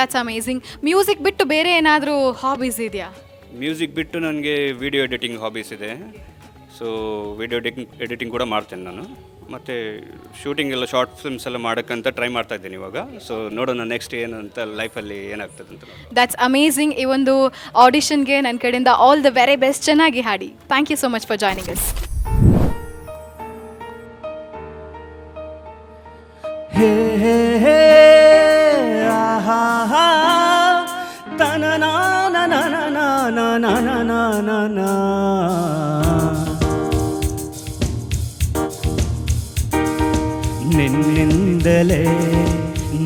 ದಟ್ಸ್ ಅಮೇಸಿಂಗ್. ಮ್ಯೂಸಿಕ್ ಬಿಟ್ಟು ಬೇರೆ ಏನಾದರೂ ಹಾಬೀಸ್ ಇದೆಯಾ? ಮ್ಯೂಸಿಕ್ ಬಿಟ್ಟು ನನಗೆ ವಿಡಿಯೋ ಎಡಿಟಿಂಗ್ ಹಾಬೀಸ್ ಇದೆ. ಸೊ ವಿಡಿಯೋ ಎಡಿಟಿಂಗ್ ಕೂಡ ಮಾಡ್ತೇನೆ ನಾನು. ಮತ್ತು ಶೂಟಿಂಗ್ ಎಲ್ಲ ಶಾರ್ಟ್ ಫಿಲ್ಮ್ಸ್ ಎಲ್ಲ ಮಾಡೋಕ್ಕಂತ ಟ್ರೈ ಮಾಡ್ತಾ ಇದ್ದೀನಿ ಇವಾಗ. ಸೊ ನೋಡೋಣ ನೆಕ್ಸ್ಟ್ ಏನಂತ ಲೈಫಲ್ಲಿ ಏನಾಗ್ತದೆ ಅಂತ. That's amazing. ಈ ಒಂದು ಆಡಿಷನ್ಗೆ ನನ್ನ ಕಡೆಯಿಂದ ಆಲ್ ದ ವೆರಿ ಬೆಸ್ಟ್. ಚೆನ್ನಾಗಿ ಹಾಡಿ. Thank you so much for joining us. ಹೇ ಹೇ ಹೇ ಆಹಾ ಹಾ ತನನಾ ನಾ ನಾ ನಾ ನಾ ನಾ ನಾ ನಾ ನಾ ನಿನ್ನಿಂದಲೇ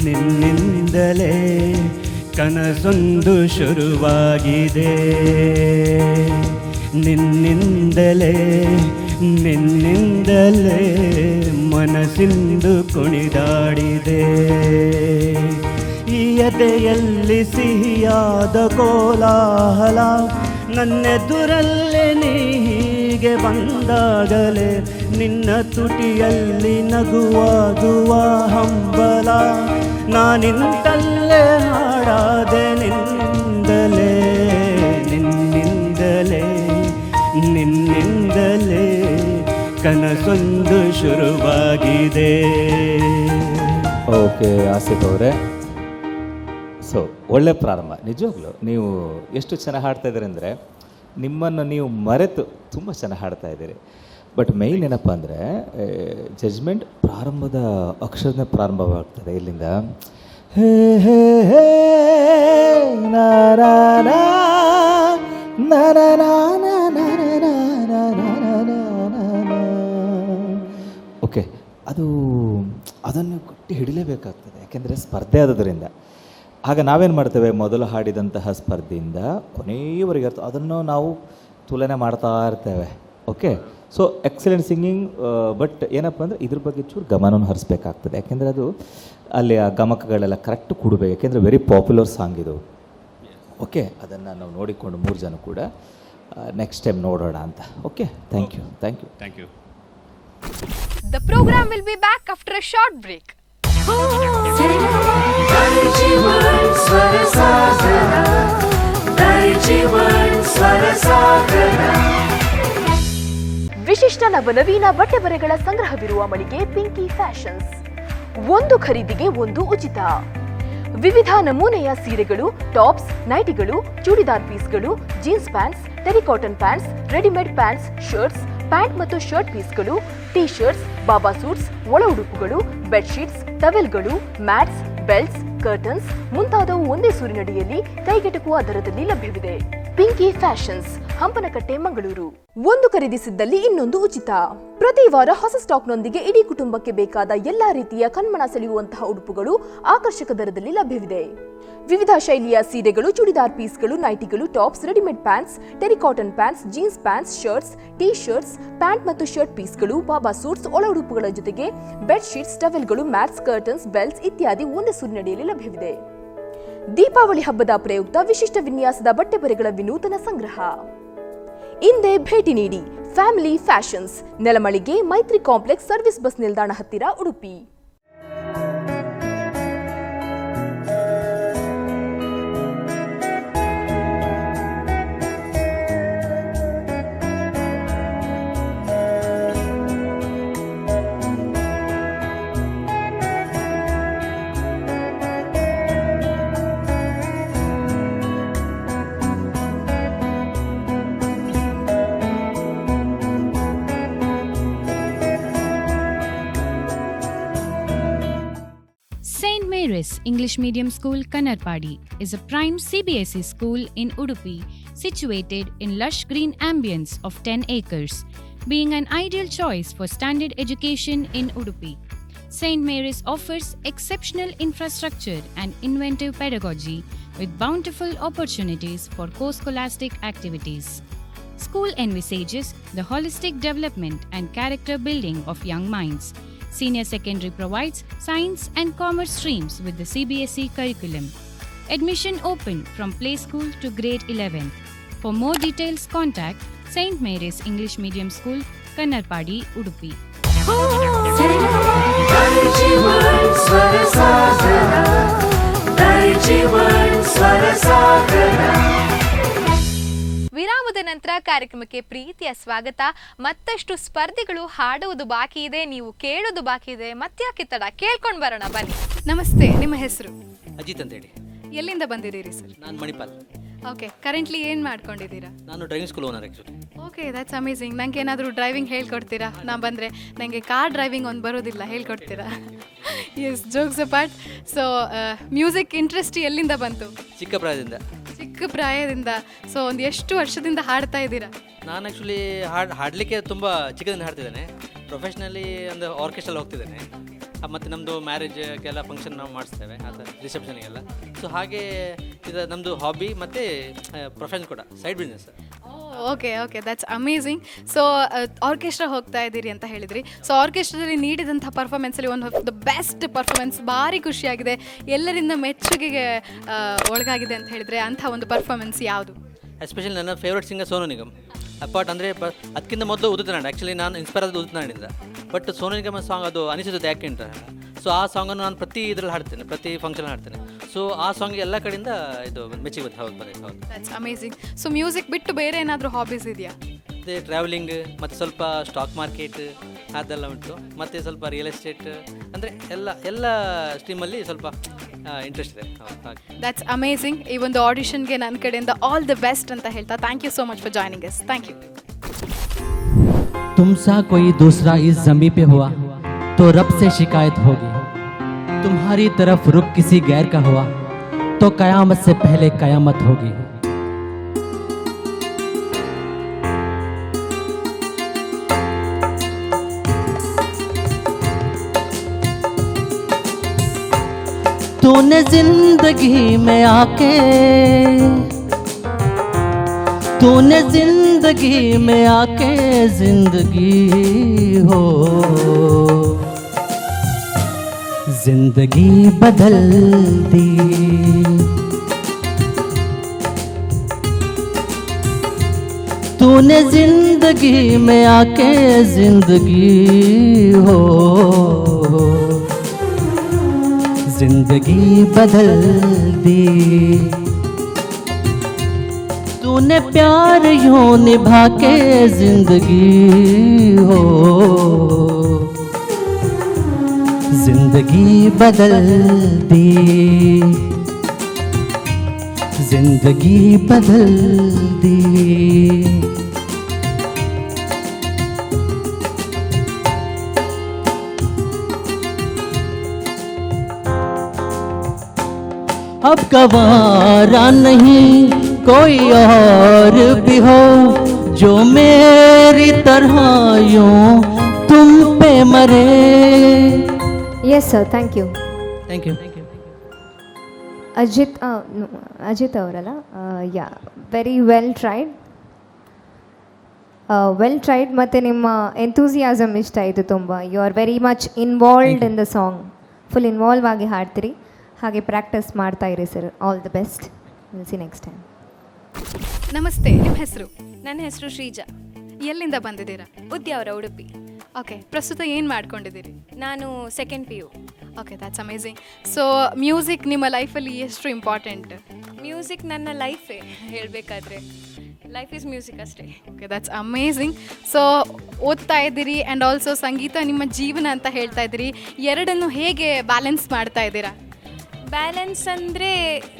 ನಿನ್ನಿಂದಲೇ ಕನಸೊಂದು ಶುರುವಾಗಿದೆ. ನಿನ್ನಿಂದಲೇ ನಿನ್ನಿಂದಲೇ ಮನಸ್ಸಿಂದು ಕುಣಿದಾಡಿದೆ. ಈ ಎದೆಯಲ್ಲಿ ಸಿಹಿಯಾದ ಕೋಲಾಹಲ ನನ್ನೆದುರಲ್ಲೇ ನೀ ಹೀಗೆ ಬಂದಾಗಲೇ ನಿನ್ನ ತುಟಿಯಲ್ಲಿ ನಗುವಾಗುವ ಹಂಬಲ ನಾನಿಂತಲ್ಲೇ ಹಾಡಾದೆ. ನಿನ್ನಿಂದಲೇ ನಿನ್ನಿಂದಲೇ ನಿನ್ನಿಂದಲೇ ಕನಸೊಂದು ಶುರುವಾಗಿದೆ. ಓಕೆ ಆಸಿಫ್ ಅವರೇ, ಸೊ ಒಳ್ಳೆ ಪ್ರಾರಂಭ. ನಿಜವಾಗ್ಲೂ ನೀವು ಎಷ್ಟು ಚೆನ್ನಾಗಿ ಹಾಡ್ತಾ ಇದ್ದೀರಿ ಅಂದರೆ ನಿಮ್ಮನ್ನು ನೀವು ಮರೆತು ತುಂಬ ಚೆನ್ನಾಗಿ ಹಾಡ್ತಾ ಇದ್ದೀರಿ. ಬಟ್ ಮೈನ್ ಏನಪ್ಪ ಅಂದರೆ ಜಜ್ಮೆಂಟ್ ಪ್ರಾರಂಭದ ಅಕ್ಷರನೇ ಪ್ರಾರಂಭವಾಗ್ತದೆ ಇಲ್ಲಿಂದ. ಹೇ ಹೇ ಹೇ ನಾರಾನ ಓಕೆ, ಅದನ್ನು ಗಟ್ಟಿ ಹಿಡಿಲೇಬೇಕಾಗ್ತದೆ, ಯಾಕೆಂದರೆ ಸ್ಪರ್ಧೆ ಆದದ್ರಿಂದ. ಆಗ ನಾವೇನು ಮಾಡ್ತೇವೆ, ಮೊದಲು ಹಾಡಿದಂತಹ ಸ್ಪರ್ಧೆಯಿಂದ ಕೊನೆಯವರೆಗೆ ಅದನ್ನು ನಾವು ತುಲನೆ ಮಾಡ್ತಾ ಇರ್ತೇವೆ. Okay, so excellent singing. But ಏನಪ್ಪ ಅಂದರೆ ಇದ್ರ ಬಗ್ಗೆ ಚೂರು ಗಮನವನ್ನು ಹರಿಸ್ಬೇಕಾಗ್ತದೆ, ಯಾಕೆಂದರೆ ಅದು ಅಲ್ಲಿ ಆ ಗಮಕಗಳೆಲ್ಲ ಕರೆಕ್ಟ್ ಕೊಡಬೇಕು, ಯಾಕೆಂದರೆ ವೆರಿ ಪಾಪ್ಯುಲರ್ ಸಾಂಗ್ ಇದು. ಓಕೆ, ಅದನ್ನು ನಾವು ನೋಡಿಕೊಂಡು 3 ಜನ ಕೂಡ ನೆಕ್ಸ್ಟ್ ಟೈಮ್ ನೋಡೋಣ ಅಂತ. Okay, thank you. Thank you. Thank you. The program will be back after a short break. ವಿಶಿಷ್ಟ ನವನವೀನ ಬಟ್ಟೆ ಬರೆಗಳ ಸಂಗ್ರಹವಿರುವ ಮಳಿಗೆ ಪಿಂಕಿ ಫ್ಯಾಷನ್ಸ್. ಒಂದು ಖರೀದಿಗೆ ಒಂದು ಉಚಿತ. ವಿವಿಧ ನಮೂನೆಯ ಸೀರೆಗಳು, ಟಾಪ್ಸ್, ನೈಟಿಗಳು, ಚೂಡಿದಾರ್ ಪೀಸ್ಗಳು, jeans pants, terry cotton pants, readymade pants, shirts, pant ಮತ್ತು ಶರ್ಟ್ ಪೀಸ್ಗಳು, ಟೀ ಶರ್ಟ್ಸ್, ಬಾಬಾ ಸೂಟ್ಸ್, ಒಳ ಉಡುಪುಗಳು, ಬೆಡ್ಶೀಟ್ಸ್, ಟವೆಲ್ಗಳು, ಮ್ಯಾಟ್ಸ್, ಬೆಲ್ಟ್ಸ್, ಕರ್ಟನ್ಸ್ ಮುಂತಾದವು ಒಂದೇ ಸೂರಿನಡಿಯಲ್ಲಿ ಕೈಗೆಟುಕುವ ದರದಲ್ಲಿ ಲಭ್ಯವಿದೆ. ಪಿಂಕಿ ಫ್ಯಾಷನ್ಸ್, ಹಂಪನಕಟ್ಟೆ, ಮಂಗಳೂರು. ಒಂದು ಖರೀದಿಸಿದ್ದಲ್ಲಿ ಇನ್ನೊಂದು ಉಚಿತ. ಪ್ರತಿ ವಾರ ಹೊಸ ಸ್ಟಾಕ್ನೊಂದಿಗೆ ಇಡೀ ಕುಟುಂಬಕ್ಕೆ ಬೇಕಾದ ಎಲ್ಲಾ ರೀತಿಯ ಕಣ್ಮನ ಸೆಳೆಯುವಂತಹ ಉಡುಪುಗಳು ಆಕರ್ಷಕ ದರದಲ್ಲಿ ಲಭ್ಯವಿದೆ. ವಿವಿಧ ಶೈಲಿಯ ಸೀರೆಗಳು, ಚೂಡಿದಾರ್ ಪೀಸ್ಗಳು, ನೈಟಿಗಳು, tops, readymade pants, terry cotton pants, jeans pants, shirts, T shirts, pant ಮತ್ತು ಶರ್ಟ್ ಪೀಸ್ಗಳು, ಬಾಬಾ ಸೂಟ್ಸ್, ಒಳ ಉಡುಪುಗಳ ಜೊತೆಗೆ ಬೆಡ್ಶೀಟ್ಸ್, ಟವೆಲ್ಗಳು, ಮ್ಯಾಟ್ಸ್, ಕರ್ಟನ್ಸ್, ಬೆಲ್ಟ್ಸ್ ಇತ್ಯಾದಿ ಒಂದೇ ಸೂರಿನಡಿಯಲ್ಲಿ ಲಭ್ಯವಿದೆ. ದೀಪಾವಳಿ ಹಬ್ಬದ ಪ್ರಯುಕ್ತ ವಿಶಿಷ್ಟ ವಿನ್ಯಾಸದ ಬಟ್ಟೆ ಬರೆಗಳ ವಿನೂತನ ಸಂಗ್ರಹ. ಇಂದೇ ಭೇಟಿ ನೀಡಿ ಫ್ಯಾಮಿಲಿ ಫ್ಯಾಷನ್ಸ್, ನೆಲಮಳಿಗೆ, ಮೈತ್ರಿ ಕಾಂಪ್ಲೆಕ್ಸ್, ಸರ್ವಿಸ್ ಬಸ್ ನಿಲ್ದಾಣ ಹತ್ತಿರ, Udupi. St. Mary's English Medium School, Kannarpadi is a prime CBSE school in Udupi, situated in lush green ambience of 10 acres, being an ideal choice for standard education in Udupi. St. Mary's offers exceptional infrastructure and inventive pedagogy with bountiful opportunities for co-scholastic activities. School envisages the holistic development and character building of young minds. Senior secondary provides science and commerce streams with the CBSE curriculum. Admission open from play school to grade 11th. For more details, contact St. Mary's English Medium School, Kannarpadi, Udupi. ವಿರಾಮದ ನಂತರ ಕಾರ್ಯಕ್ರಮಕ್ಕೆ ಪ್ರೀತಿಯ ಸ್ವಾಗತ. ಮತ್ತಷ್ಟು ಸ್ಪರ್ಧಿಗಳು ಹಾಡುವುದು ಬಾಕಿ ಇದೆ, ನೀವು ಕೇಳೋದು ಬಾಕಿ ಇದೆ. ಮತ್ತ್ಯಾಕೆ ತಡ, ಕೇಳ್ಕೊಂಡು ಬರೋಣ ಬನ್ನಿ. ನಮಸ್ತೆ, ನಿಮ್ಮ ಹೆಸರು? ಅಜಿತ್ ಅಂತ ಹೇಳಿ. ಎಲ್ಲಿಂದ ಬಂದಿದ್ದೀರಿ ಸರ್? ನಾನು ಮಣಿಪಾಲ್. ಓಕೆ, ಕರೆಂಟ್ಲಿ ಏನು ಮಾಡ್ಕೊಂಡಿದ್ದೀರಾ? ನಾನು driving school owner actually. Okay, that's amazing. ನಂಗೆ ಏನಾದರೂ ಡ್ರೈವಿಂಗ್ ಹೇಳ್ಕೊಡ್ತೀರಾ? ನಾನು ಬಂದರೆ ನನಗೆ ಕಾರ್ ಡ್ರೈವಿಂಗ್ ಒಂದು ಬರೋದಿಲ್ಲ, ಹೇಳ್ಕೊಡ್ತೀರಾ? Yes, jokes apart. So music interest ಎಲ್ಲಿಂದ ಬಂತು? ಚಿಕ್ಕ ಪ್ರಾಯದಿಂದ. ಚಿಕ್ಕ ಪ್ರಾಯದಿಂದ. ಸೊ ಒಂದು ಎಷ್ಟು ವರ್ಷದಿಂದ ಹಾಡ್ತಾ ಇದ್ದೀರಾ? ನಾನು ಆ್ಯಕ್ಚುಲಿ ಹಾಡಲಿಕ್ಕೆ ತುಂಬ ಚಿಕ್ಕದಿಂದ ಹಾಡ್ತಿದ್ದೇನೆ. ಪ್ರೊಫೆಷ್ನಲಿ ಒಂದು ಆರ್ಕೆಸ್ಟ್ರಲ್ಲಿ ಹೋಗ್ತಿದ್ದೇನೆ. ಮತ್ತು ನಮ್ಮದು ಮ್ಯಾರೇಜ್ಗೆಲ್ಲ ಫಂಕ್ಷನ್ ನಾವು ಮಾಡಿಸ್ತೇವೆ ಆ ಥರ ರಿಸೆಪ್ಷನ್ಗೆಲ್ಲ. ಸೊ ಹಾಗೆ ಇದು ನಮ್ಮದು ಹಾಬಿ ಮತ್ತು ಪ್ರೊಫೆಷನ್ ಕೂಡ, side business. Okay okay, that's amazing. So orchestra ಹೋಗ್ತಾ ಇದ್ದೀರಿ ಅಂತ ಹೇಳಿದ್ರಿ. ಸೊ ಆರ್ಕೆಸ್ಟ್ರಾದಲ್ಲಿ ನೀಡಿದಂಥ ಪರ್ಫಾರ್ಮೆನ್ಸಲ್ಲಿ ಒಂದು ಆಫ್ ದ ಬೆಸ್ಟ್ ಪರ್ಫಾರ್ಮೆನ್ಸ್, ಭಾರಿ ಖುಷಿಯಾಗಿದೆ, ಎಲ್ಲರಿಂದ ಮೆಚ್ಚುಗೆಗೆ ಒಳಗಾಗಿದೆ ಅಂತ ಹೇಳಿದರೆ ಅಂಥ ಒಂದು ಪರ್ಫಾರ್ಮೆನ್ಸ್ ಯಾವುದು? ಎಸ್ಪೆಷಲಿ ನನ್ನ favourite singer Sonu Nigam. Apart ಅಂದರೆ ಅದಕ್ಕಿಂತ ಮೊದಲು ಉದಿತ್ ನಾರಾಯಣ್. ಆ್ಯಕ್ಚುಲಿ ನಾನು ಇನ್ಸ್ಪೈರ್ ಆದ ಉದಿತ್ ನಾರಾಯಣಿಂದ. ಬಟ್ ಸೋನು ನಿಗಮ್ ಸಾಂಗ್ ಅದು ಅನಿಸುತ್ತದೆ ಯಾಕೆ ಅಂತ. ಸೊ ಆ ಸಾಂಗನ್ನು ನಾನು ಪ್ರತಿ ಇದರಲ್ಲಿ ಹಾಡ್ತೇನೆ, ಪ್ರತಿ ಫಂಕ್ಷನ್ ಹಾಡ್ತೇನೆ. ಸೊ ಆ ಸಾಂಗ್ಗೆ ಎಲ್ಲ ಕಡೆಯಿಂದ ಇದು ಮೆಚ್ಚುಗೆ ಬಂದು. ಹೌದು. That's amazing. ಸೊ ಮ್ಯೂಸಿಕ್ ಬಿಟ್ಟು ಬೇರೆ ಏನಾದರೂ ಹಾಬೀಸ್ ಇದೆಯಾ? ಅದೇ ಟ್ರಾವೆಲಿಂಗ್ ಮತ್ತು ಸ್ವಲ್ಪ ಸ್ಟಾಕ್ ಮಾರ್ಕೆಟ್ ಅದೆಲ್ಲ ಉಂಟು, ಮತ್ತು ಸ್ವಲ್ಪ ರಿಯಲ್ ಎಸ್ಟೇಟ್, ಅಂದರೆ ಎಲ್ಲ ಸ್ಟ್ರೀಮಲ್ಲಿ ಸ್ವಲ್ಪ ಇಂಟ್ರೆಸ್ಟ್ ಇದೆ. That's amazing. ಈ ಒಂದು ಆಡಿಷನ್ಗೆ ನನ್ನ ಕಡೆಯಿಂದ ಆಲ್ ದ ಬೆಸ್ಟ್ ಅಂತ ಹೇಳ್ತಾ thank you so much for joining us. Thank you. तुमसा कोई दूसरा इस ज़मीं पे हुआ तो रब से शिकायत होगी. तुम्हारी तरफ रुख किसी गैर का हुआ तो कयामत से पहले कयामत होगी. तूने जिंदगी में आके, तूने जिंदगी में आके जिंदगी हो, जिंदगी बदल दी. तूने जिंदगी में आके जिंदगी हो, जिंदगी बदल दी. तूने प्यार यूं निभा के जिंदगी हो, जिंदगी बदल दी, जिंदगी बदल दी. अब गवारा नहीं कोई और भी हो जो मेरी तरह यूं तुम पे मरे. Yes sir, thank you. Thank you. Ajit ಅವರಲ್ಲ, ಯಾ, ವೆರಿ ವೆಲ್ ಟ್ರೈಡ್, ಮತ್ತು ನಿಮ್ಮ ಎಂಥೂಸಿಯಾಸಮ್ ಇಷ್ಟ ಆಯಿತು ತುಂಬ. You are very much involved in the song, full involve ಆಗಿ ಹಾಡ್ತೀರಿ. ಹಾಗೆ ಪ್ರಾಕ್ಟೀಸ್ ಮಾಡ್ತಾ ಇರಿ sir. All the best. Will see next time. ನಮಸ್ತೆ, ನಿಮ್ಮ ಹೆಸರು? ನನ್ನ ಹೆಸರು ಶ್ರೀಜಾ. ಎಲ್ಲಿಂದ ಬಂದಿದ್ದೀರಾ? ಉದ್ಯಾವರ, ಉಡುಪಿ. ಓಕೆ, ಪ್ರಸ್ತುತ ಏನು ಮಾಡ್ಕೊಂಡಿದ್ದೀರಿ? ನಾನು second PU. Okay, that's amazing. So music ನಿಮ್ಮ ಲೈಫಲ್ಲಿ ಎಷ್ಟು ಇಂಪಾರ್ಟೆಂಟ್? ಮ್ಯೂಸಿಕ್ ನನ್ನ ಲೈಫೇ ಹೇಳಬೇಕಾದ್ರೆ. ಲೈಫ್ ಈಸ್ ಮ್ಯೂಸಿಕ್ ಅಷ್ಟೇ. Okay, that's amazing. ಸೊ ಓದ್ತಾ ಇದ್ದೀರಿ ಆ್ಯಂಡ್ ಆಲ್ಸೋ ಸಂಗೀತ ನಿಮ್ಮ ಜೀವನ ಅಂತ ಹೇಳ್ತಾ ಇದ್ದೀರಿ. ಎರಡನ್ನು ಹೇಗೆ ಬ್ಯಾಲೆನ್ಸ್ ಮಾಡ್ತಾ ಇದ್ದೀರಾ? ಬ್ಯಾಲೆನ್ಸ್ ಅಂದರೆ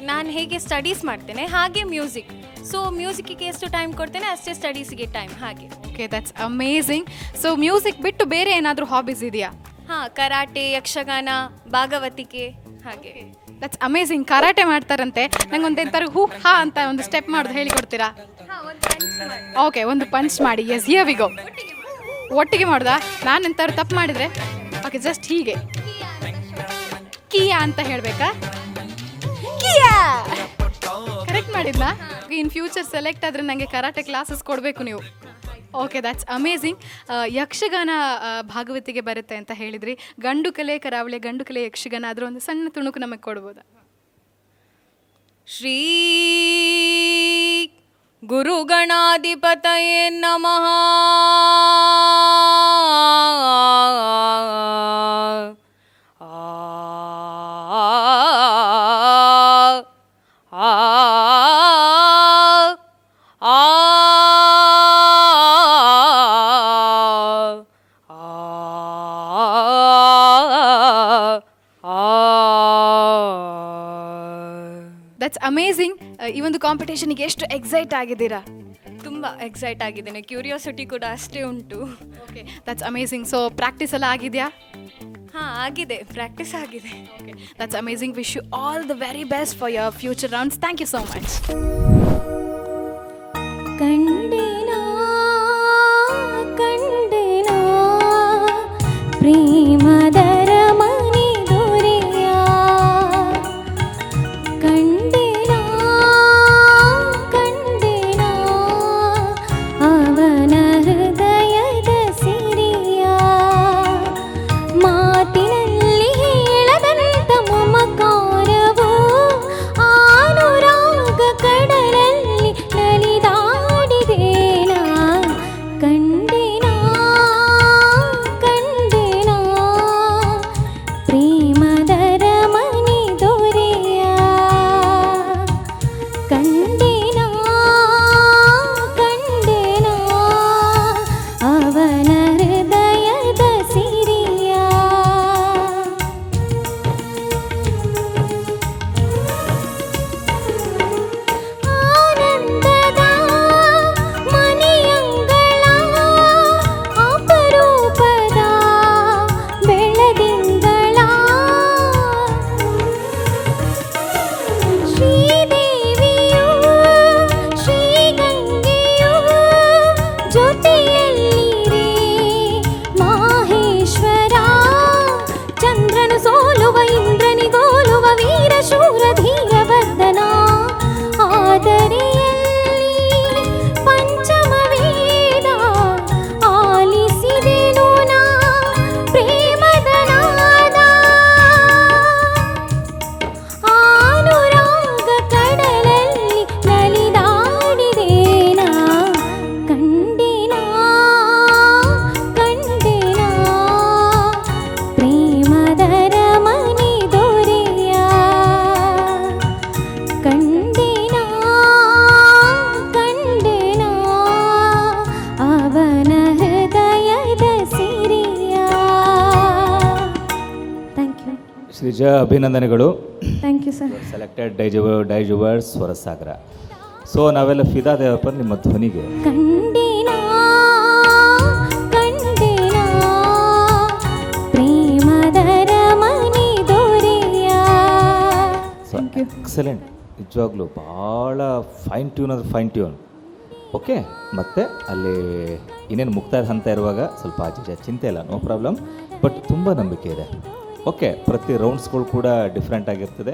ನಾನು ಹೇಗೆ ಸ್ಟಡೀಸ್ ಮಾಡ್ತೇನೆ ಹಾಗೆ ಮ್ಯೂಸಿಕ್. ಸೊ ಮ್ಯೂಸಿಕ್ಕಿಗೆ ಎಷ್ಟು ಟೈಮ್ ಕೊಡ್ತೇನೆ ಅಷ್ಟೇ ಸ್ಟಡೀಸಿಗೆ ಟೈಮ್, ಹಾಗೆ. Okay, that's amazing. So music ಬಿಟ್ಟು ಬೇರೆ ಏನಾದರೂ ಹಾಬೀಸ್ ಇದೆಯಾ? ಹಾಂ, ಕರಾಟೆ, ಯಕ್ಷಗಾನ, ಭಾಗವತಿಕೆ, ಹಾಗೆ. That's amazing. ಕರಾಟೆ ಮಾಡ್ತಾರಂತೆ. ನಂಗೆ ಒಂದು ಎಂಥರ ಹೂ ಹಾ ಅಂತ ಒಂದು ಸ್ಟೆಪ್ ಮಾಡೋದು ಹೇಳಿಕೊಡ್ತೀರಾ? ಓಕೆ, ಒಂದು ಪಂಚ್ ಮಾಡಿ. Yes, here we go. ಒಟ್ಟಿಗೆ ಮಾಡೋದಾ? ನಾನು ಎಂಥವ್ರು ತಪ್ಪು ಮಾಡಿದರೆ? ಓಕೆ, ಜಸ್ಟ್ ಹೀಗೆ ಕಿಯಾ ಅಂತ ಹೇಳಬೇಕಾ? ಕಿಯಾ ಕರೆಕ್ಟ್ ಮಾಡಿದ್ನಾ? ಇನ್ ಫ್ಯೂಚರ್ ಸೆಲೆಕ್ಟ್ ಆದರೆ ನನಗೆ ಕರಾಟೆ ಕ್ಲಾಸಸ್ ಕೊಡಬೇಕು ನೀವು. Okay, that's amazing. ಯಕ್ಷಗಾನ ಭಾಗವತಿಗೆ ಬರುತ್ತೆ ಅಂತ ಹೇಳಿದ್ರಿ. ಗಂಡು ಕಲೆ ಕರಾವಳಿ, ಗಂಡು ಕಲೆ ಯಕ್ಷಗಾನ, ಅದರ ಒಂದು ಸಣ್ಣ ತುಣುಕು ನಮಗೆ ಕೊಡ್ಬೋದಾ? ಶ್ರೀ ಗುರು ಗಣಾಧಿಪತಯೇ ನಮಃ. That's amazing. ಈ ಒಂದು ಕಾಂಪಿಟೇಷನ್ಗೆ ಎಷ್ಟು ಎಕ್ಸೈಟ್ ಆಗಿದ್ದೀರಾ? ತುಂಬ ಎಕ್ಸೈಟ್ ಆಗಿದ್ದೇನೆ. ಕ್ಯೂರಿಯಾಸಿಟಿ ಕೂಡ ಅಷ್ಟೇ ಉಂಟು. Okay, that's amazing. So practice ಎಲ್ಲ ಆಗಿದೆಯಾ? ಹಾಂ, ಆಗಿದೆ, ಪ್ರಾಕ್ಟೀಸ್ ಆಗಿದೆ. Okay, that's amazing. Wish you all the very best for your future rounds. Thank you so much. ಕಂಡೆನಾ ಕಂಡೆನಾ ಪ್ರೇಮದರ ಕಂಡೆನಾ ಕಂಡೆನಾ ಪ್ರೇಮದರ ಮನೆ ದೊರೆಯ ಕಂಡೆನಾ ಕಂಡೆನಾ ಅವನ ಹೃದಯದ ಸಿರಿಯ ಆನಂದದ ಮನೆಯಂಗಳ ಅಪರೂಪದ ಬೆಳದಿಂಗಳ ಶ್ರೀದೇವಿಯು ಶ್ರೀಗಂಗೆಯು ಜೊತೆಯಲ್ಲಿರೆ ಮಾಹೇಶ್ವರ ಚಂದ್ರನು ಸೋಲುವ ಇಂದ್ರನಿಗೋಲುವ ವೀರ ಶೂರ ಧೀರವರ್ಧನ ಆದರೆ ಎಲ್ಲಿ ಪಂಚಮ ವೇದ ಆಲಿಸಿದೆನು ನಾ ಪ್ರೇಮದ ನಾದ ಆನುರಾಗ ಕಡಲಲ್ಲಿ ನಲಿದಾಡಿದೇನಾ ಕಂಡೆನಾ ಕಂಡೆನಾ ಪ್ರೇಮದರ ಮನೆ ದೊರೆಯ ಕಂಡೆನಾ ಕಂಡೆನಾ ಅವನ ಹೃದಯದ ಸಿರಿಯ. Thank you. ಶ್ರೀಜಾ, ಅಭಿನಂದನೆಗಳು. Thank you sir. Selected Daijiworld Swarasagara. So ನಾವೆಲ್ಲ ಫಿದಾ ದೇವಪ್ಪ ನಿಮ್ಮ ಧ್ವನಿಗೆ. ಕಂಡೆನಾ ಕಂಡೆನಾ ಪ್ರೇಮದರ ಮನೆ ದೊರೆಯ. ಎಕ್ಸಲೆಂಟ್, ನಿಜವಾಗ್ಲೂ ಭಾಳ ಫೈನ್ ಟ್ಯೂನ್ ಅಂದ್ರೆ ಫೈನ್ ಟ್ಯೂನ್. ಓಕೆ, ಮತ್ತು ಅಲ್ಲಿ ಇನ್ನೇನು ಮುಕ್ತಾಯ ಹಂತ ಇರುವಾಗ ಸ್ವಲ್ಪ ಆಚೆ ಚಿಂತೆ ಇಲ್ಲ, ನೋ ಪ್ರಾಬ್ಲಮ್. ಬಟ್ ತುಂಬ ನಂಬಿಕೆ ಇದೆ. ಓಕೆ, ಪ್ರತಿ ರೌಂಡ್ಸ್ಗಳು ಕೂಡ ಡಿಫ್ರೆಂಟ್ ಆಗಿರ್ತದೆ,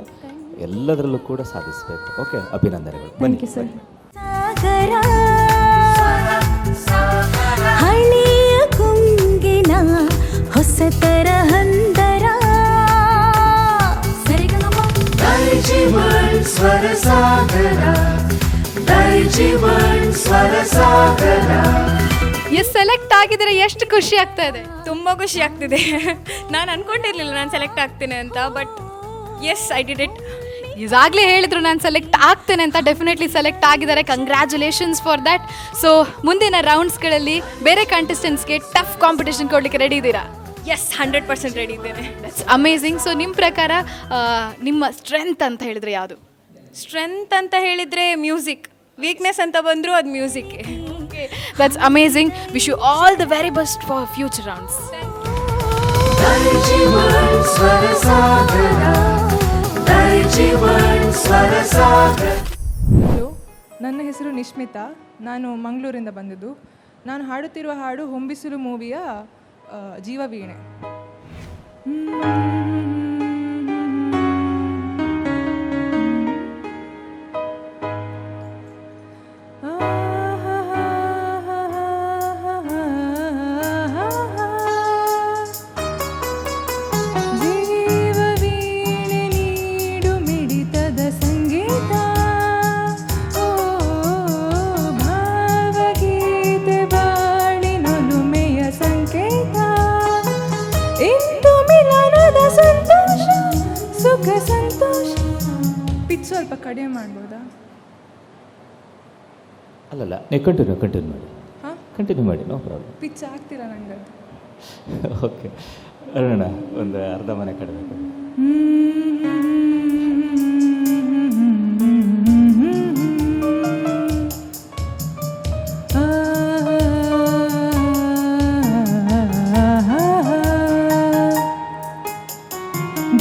ಎಲ್ಲದರಲ್ಲೂ ಕೂಡ ಸಾಧಿಸಬೇಕು. ಓಕೆ, ಅಭಿನಂದನೆಗಳು. ಬನ್ನಿ ಸರ್. ಹಳೆಯ ಕುಂಗಿನ ಹೊಸತರ ಹಂದರ ದೈಜೀವನ್ ಸ್ವರ ಸಾಗರ, ದೈಜೀವನ್ ಸ್ವರ ಸಾಗರ. ಸೆಲೆಕ್ಟ್ ಆಗಿದ್ರೆ ಎಷ್ಟು ಖುಷಿ ಆಗ್ತಾ ಇದೆ? ತುಂಬ ಖುಷಿ ಆಗ್ತಿದೆ. ನಾನು ಅನ್ಕೊಂಡಿರ್ಲಿಲ್ಲ ನಾನು ಸೆಲೆಕ್ಟ್ ಆಗ್ತೇನೆ ಅಂತ, but yes I did it. ಈಗಾಗಲೇ ಹೇಳಿದ್ರು ನಾನು ಸೆಲೆಕ್ಟ್ ಆಗ್ತೇನೆ ಅಂತ. ಡೆಫಿನೆಟ್ಲಿ ಸೆಲೆಕ್ಟ್ ಆಗಿದ್ದಾರೆ, ಕಂಗ್ರ್ಯಾಚುಲೇಷನ್ಸ್ ಫಾರ್ ದ್ಯಾಟ್. ಸೊ ಮುಂದಿನ ರೌಂಡ್ಸ್ಗಳಲ್ಲಿ ಬೇರೆ ಕಂಟೆಸ್ಟೆಂಟ್ಸ್ಗೆ ಟಫ್ ಕಾಂಪಿಟೇಷನ್ ಕೊಡಲಿಕ್ಕೆ ರೆಡಿ ಇದ್ದೀರಾ? ಎಸ್, 100% ರೆಡಿ ಇದ್ದೇನೆ. That's amazing. ಸೊ ನಿಮ್ಮ ಪ್ರಕಾರ ನಿಮ್ಮ ಸ್ಟ್ರೆಂತ್ ಅಂತ ಹೇಳಿದ್ರೆ ಯಾವುದು? ಸ್ಟ್ರೆಂತ್ ಅಂತ ಹೇಳಿದರೆ ಮ್ಯೂಸಿಕ್, ವೀಕ್ನೆಸ್ ಅಂತ ಬಂದರೂ ಅದು music. That's amazing. Wish you all the very best for future rounds. Daijiworld Swarasagara, ದೈಜೀವನ್ ಸ್ವರ ಸಾಗರ. ಹಲೋ, ನನ್ನ ಹೆಸರು ನಿಶ್ಮಿತಾ. ನಾನು ಮಂಗಳೂರಿಂದ ಬಂದಿದ್ದು. ನಾನು ಹಾಡುತ್ತಿರುವ ಹಾಡು ಹೊಂಬಿಸಿಲು ಮೂವಿಯ ಜೀವವೀಣೆ. ಜೀವವೀಣೆ ನೀಡು ಮಿಡಿತದ ಸಂಗೀತ, ಓ ಭಾವಗೀತೆ ಬಾಳಿನೊಲುಮೆಯ ಸಂಕೇತ. ಇಂದು ಮಿಲನದ ಸಂತೋಷ, ಸುಖ ಸಂತೋಷ. ಪಿಚ್ ಸ್ವಲ್ಪ ಕಡಿಮೆ ಮಾಡ್ಬೋದಾ? ಅಲ್ಲಲ್ಲ, ನೀವು ಕಂಟಿನ್ಯೂ ಮಾಡಿ. ಹಾಂ, ಕಂಟಿನ್ಯೂ ಮಾಡಿ, ನೋ ಪ್ರಾಬ್ಲಮ್. ಪಿಚ್ ಆಗ್ತೀರಾ ನಂಗೆ? ಓಕೆ, ಅರುಣ ಒಂದು ಅರ್ಧ ಮನೆ ಕಡಬೇಕು.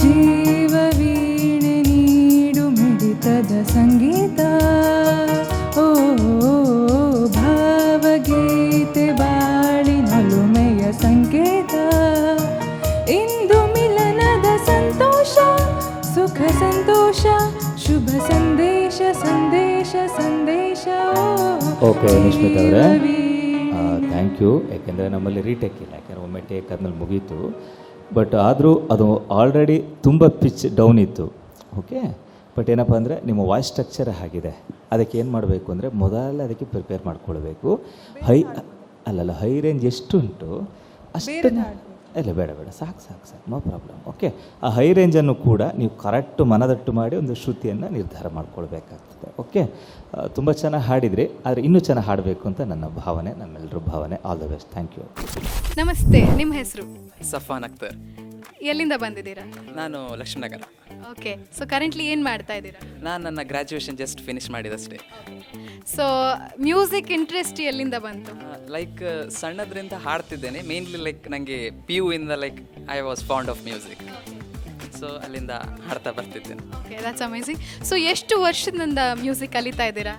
ಜೀವವೀಣೆ ನೀಡು ಮಿಡಿತದ ಸಂಗೀತ, ಓ ಭಾವಗೀತೆ ಬಾಳಿನೊಲುಮೆಯ ಸಂಕೇತ. ಇಂದು ಮಿಲನದ ಸಂತೋಷ, ಸುಖ ಸಂತೋಷ, ಶುಭ ಸಂದೇಶ ಸಂದೇಶ ಸಂದೇಶ. ಓಕೆ ನಿಶ್ಮಿತ್ ಅವರೇ, ಥ್ಯಾಂಕ್ ಯು. ಯಾಕೆಂದರೆ ನಮ್ಮಲ್ಲಿ ರೀಟೇಕ್ ಇಲ್ಲ, ಯಾಕೆಂದರೆ ಒಮ್ಮೆ ಟೇಕ್ ಆದಮೇಲೆ ಮುಗೀತು. ಬಟ್ ಆದರೂ ಅದು ಆಲ್ರೆಡಿ ತುಂಬ ಪಿಚ್ ಡೌನ್ ಇತ್ತು. ಓಕೆ, ಬಟ್ ಏನಪ್ಪ ಅಂದರೆ ನಿಮ್ಮ ವಾಯ್ಸ್ ಸ್ಟ್ರಕ್ಚರ್ ಆಗಿದೆ. ಅದಕ್ಕೆ ಏನು ಮಾಡಬೇಕು ಅಂದರೆ ಮೊದಲೇ ಅದಕ್ಕೆ ಪ್ರಿಪೇರ್ ಮಾಡ್ಕೊಳ್ಬೇಕು. ಅಲ್ಲಲ್ಲ ಹೈ ರೇಂಜ್ ಎಷ್ಟುಂಟು ಅಷ್ಟನ್ನು ಇಲ್ಲ ಬೇಡ ಸಾಕು ನೋ ಪ್ರಾಬ್ಲಮ್. ಓಕೆ, ಆ ಹೈ ರೇಂಜನ್ನು ಕೂಡ ನೀವು ಕರೆಕ್ಟ್ ಮನದಟ್ಟು ಮಾಡಿ ಒಂದು ಶ್ರುತಿಯನ್ನು ನಿರ್ಧಾರ ಮಾಡ್ಕೊಳ್ಬೇಕಾಗ್ತದೆ. ಓಕೆ, ತುಂಬ ಚೆನ್ನಾಗಿ ಹಾಡಿದ್ರಿ, ಆದರೆ ಇನ್ನೂ ಚೆನ್ನಾಗಿ ಹಾಡಬೇಕು ಅಂತ ನನ್ನ ಭಾವನೆ, ನಮ್ಮೆಲ್ಲರ ಭಾವನೆ. All the best. Thank you. ನಮಸ್ತೆ, ನಿಮ್ಮ ಹೆಸರು? ಸಫಾನ್ ಅಖ್ತರ್. ಎಲ್ಲಿಂದ ಬಂದಿದ್ದೀರಾ? ನಾನು ಲಕ್ಷ್ಮೀನಗರ. ಓಕೆ, ಸೊ ಕರೆಂಟ್ಲಿ ಏನು ಮಾಡ್ತಾ ಇದ್ದೀರಾ? ನಾನು ನನ್ನ ಗ್ರ್ಯಾಜುಯೇಷನ್ ಜಸ್ಟ್ ಫಿನಿಷ್ ಮಾಡಿದಷ್ಟೇ. ಸೊ ಮ್ಯೂಸಿಕ್ ಇಂಟ್ರೆಸ್ಟ್ ಎಲ್ಲಿಂದ ಬಂತು? ಲೈಕ್ ಸಣ್ಣದ್ರಿಂದ ಹಾಡ್ತಿದ್ದೇನೆ. ಮೇನ್ಲಿ ಲೈಕ್ ನನಗೆ PU ಇಂದ like I was fond of music. So ಅಲ್ಲಿಂದ ಹಾಡ್ತಾ ಬರ್ತಿದ್ದೇನೆ. Okay, that's amazing. ಸೊ ಎಷ್ಟು ವರ್ಷದಿಂದ ಮ್ಯೂಸಿಕ್ ಕಲಿತಾ ಇದ್ದೀರಾ?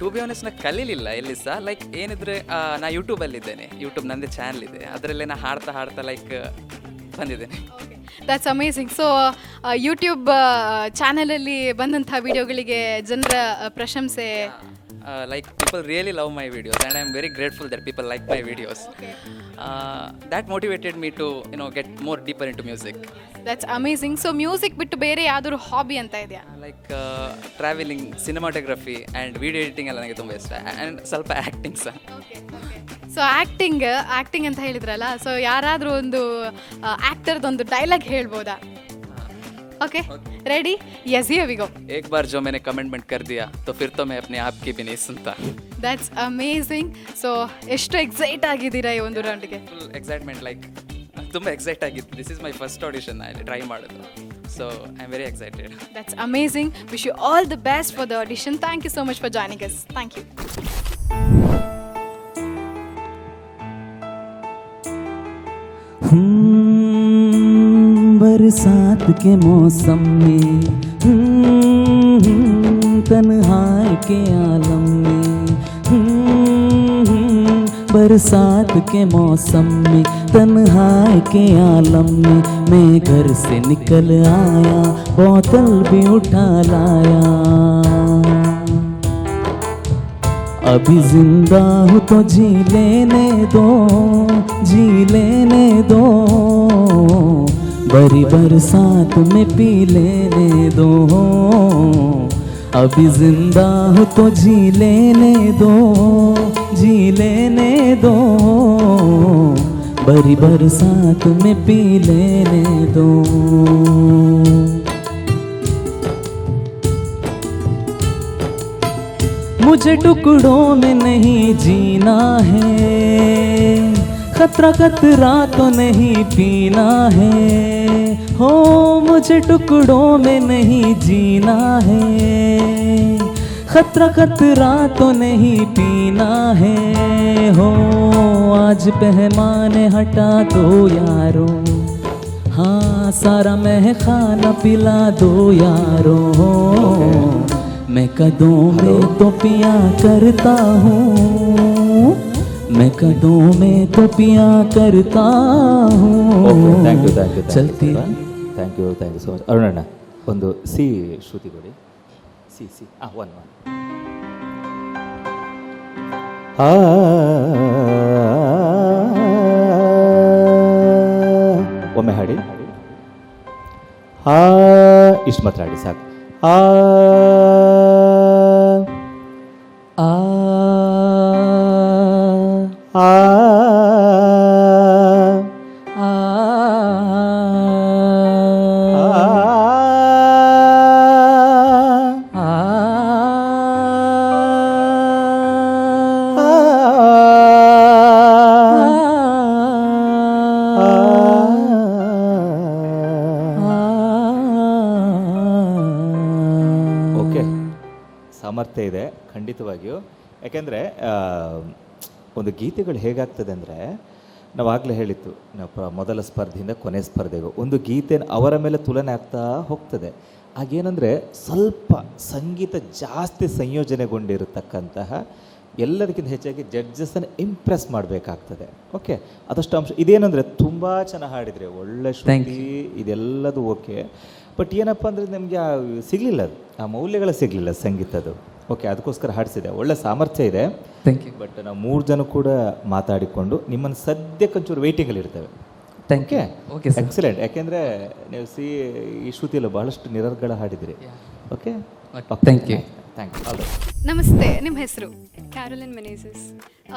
ಟು ಬಿ ಆನೆಸ್ಟ್, ನಾ ಕಲೀಲಿಲ್ಲ ಎಲ್ಲಿ ಸಹ. ಲೈಕ್ ಏನಿದ್ರೆ ನಾ ಯೂಟ್ಯೂಬಲ್ಲಿದ್ದೇನೆ, ಯೂಟ್ಯೂಬ್ ನನ್ನದೇ ಚಾನಲ್ ಇದೆ, ಅದರಲ್ಲೇ ನಾ ಹಾಡ್ತಾ ಲೈಕ್ ಬಂದಿದ್ದೇನೆ. That's amazing. ಸೊ ಯೂಟ್ಯೂಬ್ ಚಾನಲಲ್ಲಿ ಬಂದಂಥ ವಿಡಿಯೋಗಳಿಗೆ ಜನರ ಪ್ರಶಂಸೆ, like people really love my videos and I am very grateful that people like my videos. That motivated me to get more deeper into music. That's amazing. So music ಬಿಟ್ಟು ಬೇರೆ ಯಾವ್ದಾದ್ರು hobby ಅಂತ ಇದೆಯಾ? Like traveling, cinematography and video editing ಎಲ್ಲ ನನಗೆ ತುಂಬ ಇಷ್ಟ, and ಸ್ವಲ್ಪ ಆ್ಯಕ್ಟಿಂಗ್ ಸಹ. ಸೊ ಆ್ಯಕ್ಟಿಂಗ್ ಅಂತ ಹೇಳಿದ್ರಲ್ಲ, ಸೊ ಯಾರಾದರೂ ಒಂದು ಆ್ಯಕ್ಟರ್ದೊಂದು ಡೈಲಾಗ್ ಹೇಳ್ಬೋದಾ? Okay, ready? Yes, here we go. एक बार जो मैंने कमिटमेंट कर दिया तो फिर तो मैं अपने आप की भी नहीं सुनता. That's amazing. ಸೊ ಎಷ್ಟು ಎಕ್ಸೈಟ್ ಆಗಿದ್ದೀರಾ ಈ ಒಂದು ರೌಂಡ್ಗೆ? ಫುಲ್ ಎಕ್ಸೈಟ್ಮೆಂಟ್, ಲೈಕ್ ತುಂಬ ಎಕ್ಸೈಟ್ ಆಗಿತ್ತು. This is my first audition ಅಲ್ಲಿ ಟ್ರೈ ಮಾಡೋದು. So I am very excited. That's amazing. Wish you all the best for the audition. Thank you so much for joining us. Thank you. बरसात के मौसम में तन्हाई के आलम में बरसात के मौसम में तन्हाई के आलम में मैं घर से निकल आया, बोतल भी उठा लाया। अभी जिंदा हूँ तो जी लेने दो, बड़ी बरसात में पी लेने दो। अभी जिंदा हूँ तो जी लेने दो, बड़ी बरसात में पी लेने दो। मुझे टुकड़ों में नहीं जीना है, खतरा तो नहीं पीना है। हो मुझे टुकड़ों में नहीं जीना है, खतरा तो नहीं पीना है। हो आज पैमाने हटा दो यारो, हाँ सारा मैं खाना पिला दो यारो। मैं कदों में तो पिया करता हूँ, मैं कदों में तो पिया करता हूँ। ಥ್ಯಾಂಕ್ ಯು चलती ಥ್ಯಾಂಕ್ ಯು ಸೊ ಮಚ್. ಅರುಣಣ್ಣ, ಒಂದು ಸಿ ಶ್ರುತಿ ಕೊಡಿ. ಸಿ ಒನ್ ಒಮ್ಮೆ ಹಾಡಿ. ಇಷ್ಟು ಮಾತ್ರ ಹಾಡಿ ಸಾಕು. ಸಾಮರ್ಥ್ಯ ಇದೆ ಖಂಡಿತವಾಗಿಯೂ. ಯಾಕೆಂದರೆ ಒಂದು ಗೀತೆಗಳು ಹೇಗಾಗ್ತದೆ ಅಂದರೆ, ನಾವಾಗಲೇ ಹೇಳಿತ್ತು, ನಾವು ಮೊದಲ ಸ್ಪರ್ಧೆಯಿಂದ ಕೊನೆ ಸ್ಪರ್ಧೆಗೂ ಒಂದು ಗೀತೆ ಅವರ ಮೇಲೆ ತುಲನೆ ಆಗ್ತಾ ಹೋಗ್ತದೆ. ಹಾಗೇನೆಂದರೆ ಸ್ವಲ್ಪ ಸಂಗೀತ ಜಾಸ್ತಿ ಸಂಯೋಜನೆಗೊಂಡಿರತಕ್ಕಂತಹ, ಎಲ್ಲದಕ್ಕಿಂತ ಹೆಚ್ಚಾಗಿ ಜಡ್ಜಸನ್ನು ಇಂಪ್ರೆಸ್ ಮಾಡಬೇಕಾಗ್ತದೆ. ಓಕೆ, ಅದಷ್ಟು ಅಂಶ ಇದೇನೆಂದರೆ ತುಂಬ ಚೆನ್ನಾಗಿ ಹಾಡಿದರೆ, ಒಳ್ಳೆ ಶ್ರುತಿ ಇದೆಲ್ಲದು ಓಕೆ. ಬಟ್ ಏನಪ್ಪ ಅಂದರೆ ನಿಮಗೆ ಸಿಗಲಿಲ್ಲ, ಅದು ಆ ಮೌಲ್ಯಗಳು ಸಿಗಲಿಲ್ಲ ಸಂಗೀತದ್ದು. ಓಕೆ, ಅದಕ್ಕೋಸ್ಕರ ಹಾಡಿಸಿದೆ. ಒಳ್ಳೆ ಸಾಮರ್ಥ್ಯ ಇದೆ. Thank you. ಬಟ್ ನಾವು 3 ಜನ ಕೂಡ ಮಾತಾಡಿಕೊಂಡು ನಿಮ್ಮನ್ನು ಸದ್ಯಕ್ಕೊಂಚೂರು ವೆಯ್ಟಿಂಗಲ್ಲಿ ಇರ್ತೇವೆ. Thank you. Okay, excellent. ಯಾಕೆಂದರೆ ನೀವು ಈ ಶ್ರುತಿಯಲ್ಲೂ ಬಹಳಷ್ಟು ನಿರರ್ಗಳ ಹಾಡಿದಿರಿ. Okay, thank you. Thank you. ನಮಸ್ತೆ, ನಿಮ್ಮ ಹೆಸರು? ಕ್ಯಾರೋಲಿನ್ ಮೆನೇಸಸ್.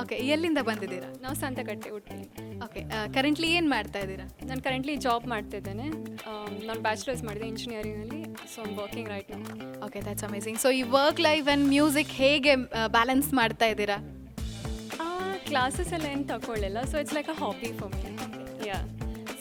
ಓಕೆ, ಎಲ್ಲಿಂದ ಬಂದಿದ್ದೀರಾ? ನಾವು ಸಂತಕಟ್ಟೆ, ಉಡುಪಿ. ಓಕೆ, ಕರೆಂಟ್ಲಿ ಏನು ಮಾಡ್ತಾ ಇದ್ದೀರಾ? ನಾನು ಕರೆಂಟ್ಲಿ ಜಾಬ್ ಮಾಡ್ತಿದ್ದೇನೆ. ನಾನು ಬ್ಯಾಚುಲರ್ಸ್ ಮಾಡಿದೆ ಇಂಜಿನಿಯರಿಂಗಲ್ಲಿ, so I'm working right now. Okay, that's amazing. So ಈ ವರ್ಕ್ ಲೈಫ್ ಆ್ಯಂಡ್ ಮ್ಯೂಸಿಕ್ ಹೇಗೆ ಬ್ಯಾಲೆನ್ಸ್ ಮಾಡ್ತಾ ಇದ್ದೀರಾ? ಕ್ಲಾಸಸ್ ಎಲ್ಲ ಏನು ತಗೊಳ್ಳಿಲ್ಲ, so it's like a hobby for me. Yeah.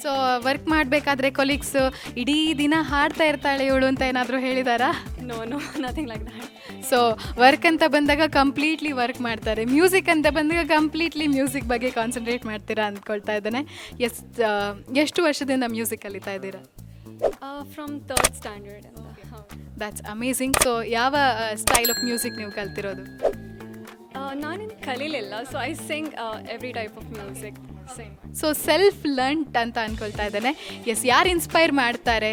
So work ಮಾಡಬೇಕಾದ್ರೆ ಕೊಲೀಗ್ಸ್ ಇಡೀ ದಿನ ಹಾಡ್ತಾ ಇರ್ತಾಳೆ ಇವಳು ಅಂತ ಏನಾದರೂ ಹೇಳಿದಾರಾ? No nothing like that. So work ಅಂತ ಬಂದಾಗ ಕಂಪ್ಲೀಟ್ಲಿ ವರ್ಕ್ ಮಾಡ್ತಾರೆ, ಮ್ಯೂಸಿಕ್ ಅಂತ ಬಂದಾಗ ಕಂಪ್ಲೀಟ್ಲಿ ಮ್ಯೂಸಿಕ್ ಬಗ್ಗೆ ಕಾನ್ಸಂಟ್ರೇಟ್ ಮಾಡ್ತೀರಾ ಅಂದ್ಕೊಳ್ತಾ ಇದ್ದೇನೆ. ಎಷ್ಟು ವರ್ಷದಿಂದ ಮ್ಯೂಸಿಕ್ ಕಲಿತಾ ಇದ್ದೀರಾ? ಫ್ರಮ್ 3rd ಸ್ಟ್ಯಾಂಡರ್ಡ್ ಅಂತ. That's amazing. ಸೊ ಯಾವ ಸ್ಟೈಲ್ ಆಫ್ ಮ್ಯೂಸಿಕ್ ನೀವು ಕಲ್ತಿರೋದು? ನಾನೇನು ಕಲೀಲಿಲ್ಲ, so I sing every type of music sing. So self learned ಅಂತ ಅಂದ್ಕೊಳ್ತಾ ಇದ್ದೇನೆ. ಯಾರು ಇನ್ಸ್ಪೈರ್ ಮಾಡ್ತಾರೆ?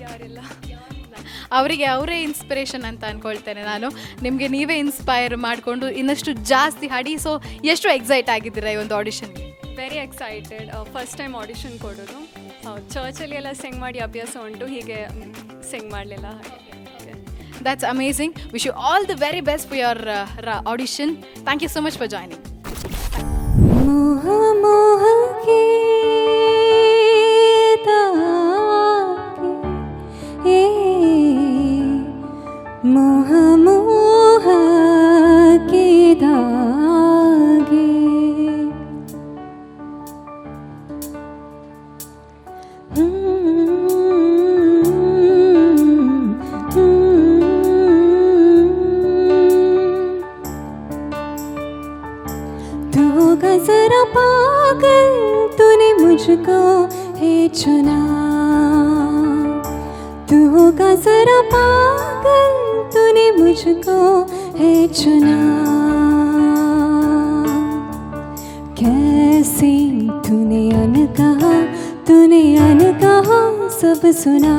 ಯಾರೆಲ್ಲ ಅವರಿಗೆ ಅವರೇ ಇನ್ಸ್ಪಿರೇಷನ್ ಅಂತ ಅಂದ್ಕೊಳ್ತೇನೆ ನಾನು. ನಿಮಗೆ ನೀವೇ ಇನ್ಸ್ಪೈರ್ ಮಾಡಿಕೊಂಡು ಇನ್ನಷ್ಟು ಜಾಸ್ತಿ ಹಾಡಿ. ಸೊ ಎಷ್ಟು ಎಕ್ಸೈಟ್ ಆಗಿದ್ದೀರಾ ಈ ಒಂದು ಆಡಿಷನ್ಗೆ? Very excited. First time audition ಕೊಡೋದು. ಚರ್ಚಲ್ಲಿ ಎಲ್ಲ ಸಿಂಗ್ ಮಾಡಿ ಅಭ್ಯಾಸ ಉಂಟು, ಹೀಗೆ ಸಿಂಗ್ ಮಾಡಲಿಲ್ಲ. That's amazing. Wish you all the very best for your audition. Thank you so much for joining. मोह मोह के धागे, मोह मोह के धागे, जरा पागल तूने मुझको है चुना, तू होगा जरा पागल तूने मुझको है चुना, कैसे तूने अनकहा सब सुना,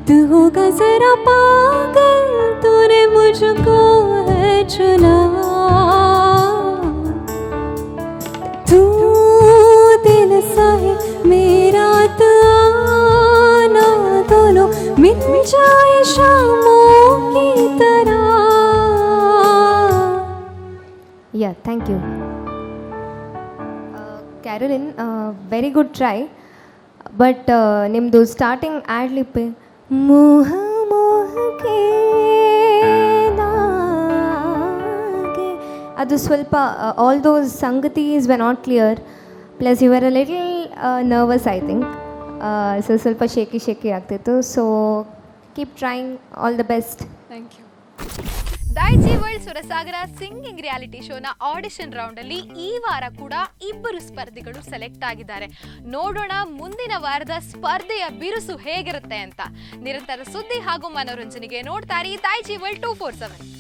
तू होगा जरा पागल तूने मुझको है चुना, तू दिल सा है मेरा तो आना, दोनों मिल जाए शामों की तरह. Yeah, thank you. Carolyn, very good try. But ನಿಮ್ಮದು ಸ್ಟಾರ್ಟಿಂಗ್ ಆ್ಯಡ್ ಲಿಪ್ ಮೋಹ ಮೋಹ ಕೆ ಅದು ಸ್ವಲ್ಪ ಆಲ್ ದೋಸ್ ಸಂಗತೀಸ್ were not clear, plus you are a little nervous I think, so ಸ್ವಲ್ಪ ಶೇಕಿ ಆಗ್ತಿತ್ತು. So keep trying, all the best. Thank you. Daiji world Swarasagara singing reality ಶೋನ ಆಡಿಷನ್ ರೌಂಡ್ ಅಲ್ಲಿ ಈ ವಾರ ಕೂಡ 2 ಸ್ಪರ್ಧಿಗಳು ಸೆಲೆಕ್ಟ್ ಆಗಿದ್ದಾರೆ. ನೋಡೋಣ ಮುಂದಿನ ವಾರದ ಸ್ಪರ್ಧೆಯ ಬಿರುಸು ಹೇಗಿರುತ್ತೆ ಅಂತ. ನಿರಂತರ ಸುದ್ದಿ ಹಾಗೂ ಮನೋರಂಜನೆಗೆ ನೋಡ್ತಾ ಇರಿ ದೈಜಿ ವರ್ಲ್ಡ್ 247.